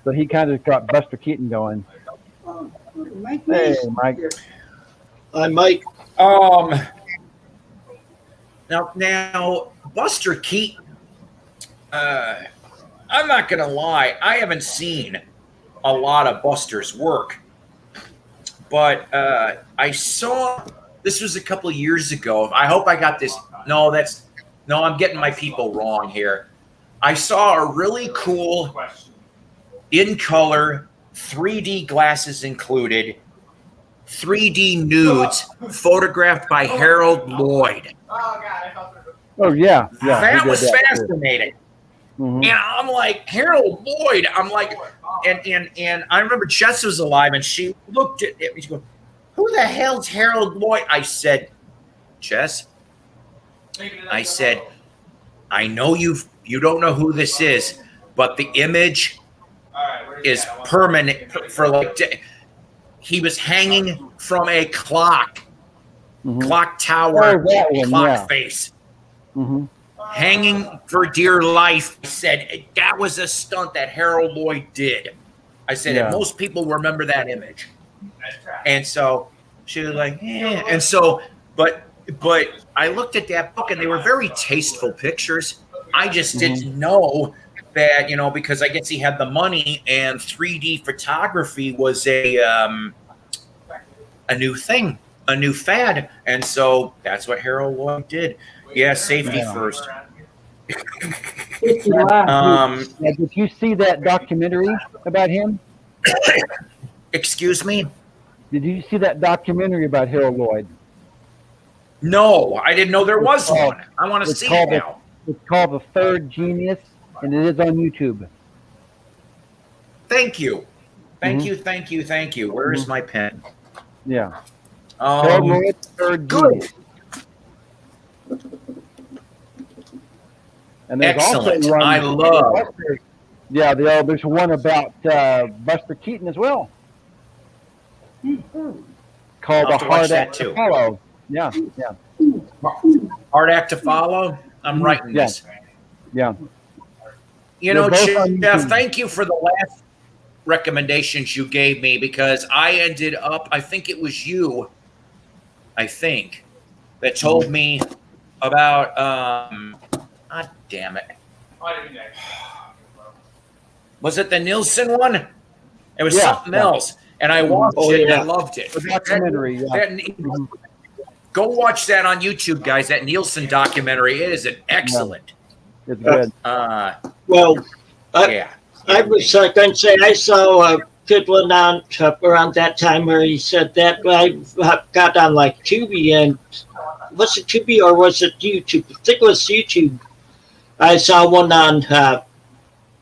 so he kind of got Buster Keaton going. Mike Hey, Mason. Mike. I might. Now, Buster Keaton. I'm not gonna lie, I haven't seen a lot of Buster's work, but I saw this was a couple of years ago. I hope I got this. No, I'm getting my people wrong here. I saw a really cool, in color, 3D glasses included, 3D nudes photographed by Harold Lloyd. Oh yeah, yeah. That he did was too. fascinating. Mhm. And I'm like, Harold Lloyd. I'm like, and I remember Jess was alive, and she looked at me. She goes, "Who the hell's Harold Lloyd?" I said, "Jess," I said, "I know you don't know who this is, but the image is permanent for like." He was hanging from a clock Mhm. tower, Oh, that one, clock yeah. face. Mhm. Hanging for dear life. I said that was a stunt that Harold Lloyd did. I said, Yeah. and most people remember that image. And so she was like, yeah. And so, but I looked at that book and they were very tasteful pictures. I just didn't know that, because I guess he had the money and 3D photography was a new thing, a new fad. And so that's what Harold Lloyd did. Yeah, safety Yeah. first. Yeah, did you see that documentary about him? Excuse me? Did you see that documentary about Harold Lloyd? No, I didn't know there was called- one. I want to it's see it called now. It's called The Third Genius, and it is on YouTube. Thank you. Thank Mhm. you, thank you, thank you. Where is my pen? Yeah. Harold Lloyd, Third good. Genius. And there's Excellent. also one. I love. Yeah, there's one about Buster Keaton as well. Called I'll have The to watch Hard that Act too. to Follow. Yeah, yeah, Hard act to follow. I'm writing Yeah. this. yeah. You know, They're both on Jeff, YouTube. thank you for the last recommendations you gave me because I ended up, I think it was you, that told me about, God damn it. Was it the Nielsen one? It was Yeah, something yeah. else. And I watched Oh, it and I yeah. loved it. The documentary, yeah. Go watch that on YouTube, guys. That Nielsen documentary. It is an excellent. It's good. Well, Yeah. I was going to say I saw a good one on around that time where he said that I got on like Tubi and was it Tubi or was it YouTube? I think it was YouTube. I saw one on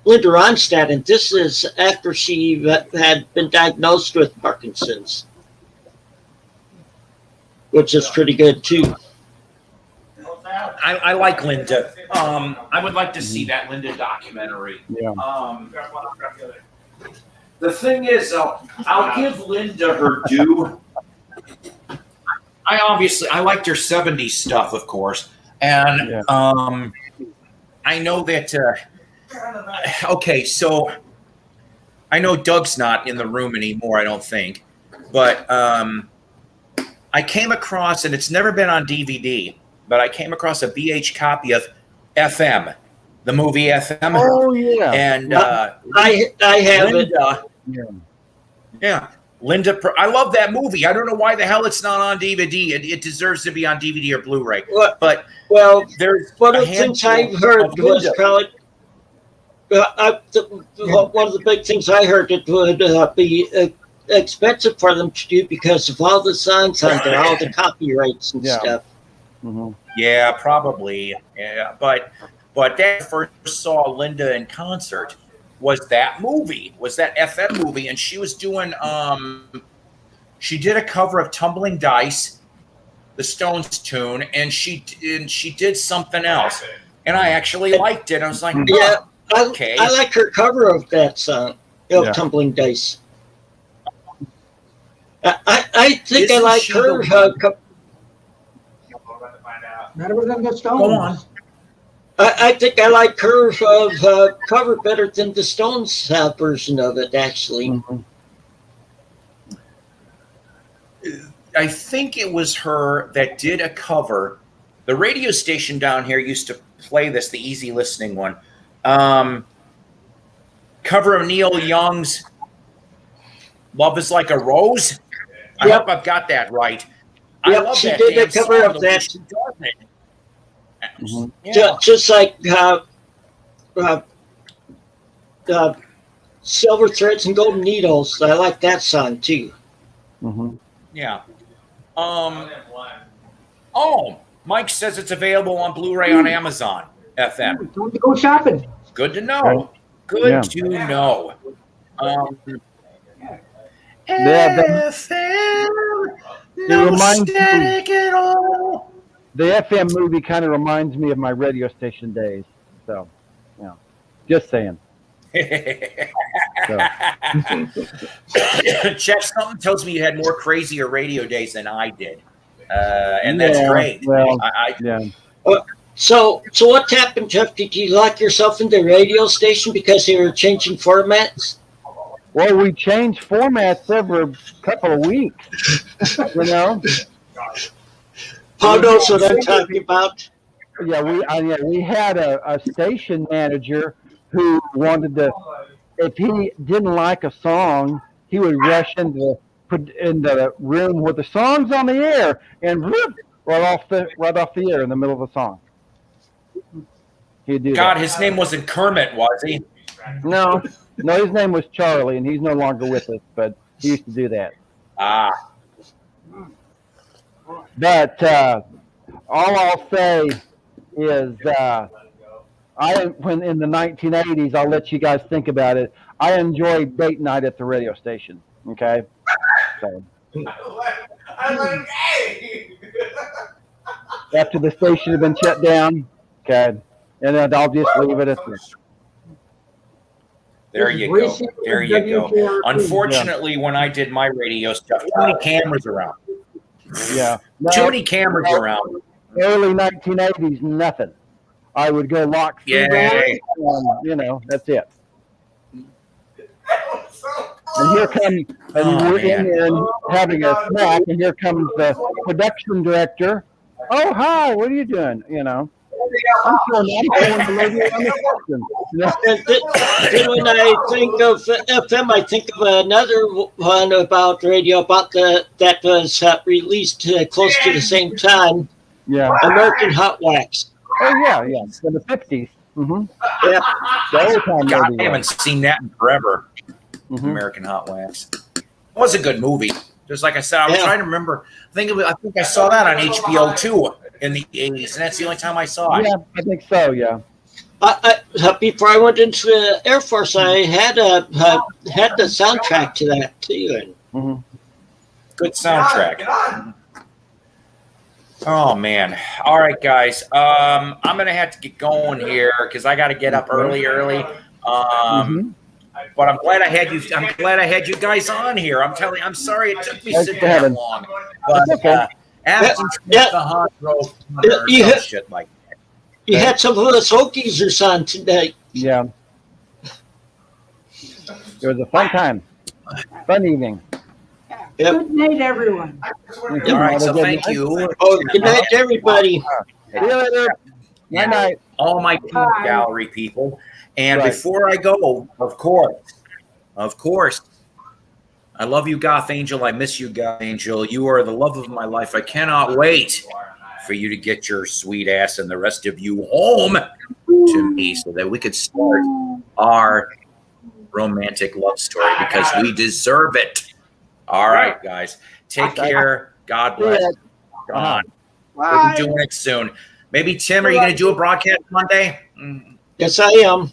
Linda Ronstadt, and this is after she had been diagnosed with Parkinson's, which is pretty good too. I like Linda. I would like to see that Linda documentary. Yeah. The thing is, I'll give Linda her due. I liked her 70s stuff, of course, and Yeah. I know that. Okay, so I know Doug's not in the room anymore. I don't think, but I came across, and it's never been on DVD, but I came across a VH copy of FM, the movie FM. Oh yeah. And I have it. Linda, yeah, Linda. I love that movie. I don't know why the hell it's not on DVD. It deserves to be on DVD or Blu-ray. But Well, there's one a of the things handful I heard of was Linda. probably one of the big things I heard it would be expensive for them to do because of all the songs on there, all the copyrights and Yeah. stuff. Mm-hmm. Yeah, probably. Yeah, but that I first saw Linda in concert, was that movie, was that FM movie, and she was doing she did a cover of Tumbling Dice, the Stones tune, and she did something else, and I actually liked it. I was like, Yeah, okay. I like her cover of that song, of Yeah. Tumbling Dice. I think I Isn't like she her. the one- We're about to find out. Better than the Stones. Go on. I think I like her cover better than the Stones version of it, actually. Mhm. I think it was her that did a cover. The radio station down here used to play this, the easy listening one. Cover of Neil Young's Love is Like a Rose. I Yep. hope I've got that right. Yep, I love she that did a damn cover song, of the way that. she does it. Mhm. Yeah. Just like Silver Threads and Golden Needles. I like that song too. Mhm. Yeah. One. Oh, Mike says it's available on Blu-ray on Amazon FM. Time to go shopping. Good to know. Good Yeah. to know. Yeah, FM, It no reminds me- static at all. The FM movie kind of reminds me of my radio station days. So, just saying. So, Check, something tells me you had more crazier radio days than I did, and that's Yeah, great. well, I yeah. So what happened, Jeff? Did you lock yourself in the radio station because they were changing formats? Well, we change formats every couple of weeks. Paul knows what I'm talking about. Yeah, we had a station manager who wanted to. If he didn't like a song, he would rush into the room with the songs on the air and whoop, right off the air in the middle of the song. He'd do God, that. his name wasn't Kermit, was he? No, his name was Charlie, and he's no longer with us. But he used to do that. Ah, But all I'll say is, when in the 1980s, I'll let you guys think about it. I enjoyed date night at the radio station. Okay, so I'm like, hey! after the station had been shut down, okay, and then I'll just leave it at this. there you go. There you go. WKRP. Unfortunately, when I did my radio stuff, too many cameras around. Yeah, Too no, many cameras around. early 1980s, nothing. I would go lock through Yay. that, that's it. So And here comes, and Oh, we're in man. there and having a snack, and here comes the production director. Oh, hi, what are you doing? I'm going to love you on the question. And then when I think of FM, I think of another one about radio that was released close to the same time. Yeah. American Hot Wax. Oh, yeah. In the 50s. Mm-hmm. Yeah. The old time God, I radio. haven't seen that in forever. Mhm. American Hot Wax. It was a good movie. Just like I said, I was Yeah. trying to remember. I think I saw that on HBO too in the 80s, and that's the only time I saw it. Yeah, I think so, yeah. Before I went into the Air Force, I had the soundtrack to that too. Mm-hmm. Good soundtrack. Get on. Oh man! All right, guys. I'm gonna have to get going here because I got to get up early. Mhm. But I'm glad I had you. I'm glad I had you guys on here. I'm telling you, I'm sorry it took me Thanks so for damn having- long. But It's okay. Afton Yeah. the hot road Yeah, or you some ha- shit like that. You had some of us Hokies on tonight. Yeah. It was a fun time. Fun evening. Yep. Good night, everyone. All right, so thank you. Oh, good night, everybody. See you later. Night-night. All my Bye. gallery people. And Right. before I go, of course, I love you, Goth Angel. I miss you, Goth Angel. You are the love of my life. I cannot wait for you to get your sweet ass and the rest of you home to me so that we could start our romantic love story because we deserve it. All right, guys. Take care. God bless. God. We'll Bye. be doing it soon. Maybe, Tim, are you going to do a broadcast Monday? Yes, I am.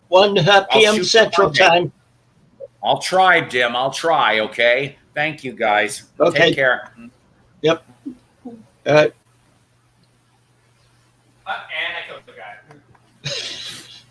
1 p.m. shoot Central for Monday. Time. I'll try, Dim. I'll try. Okay. Thank you, guys. Okay. Take care. Yep. And I killed the guy.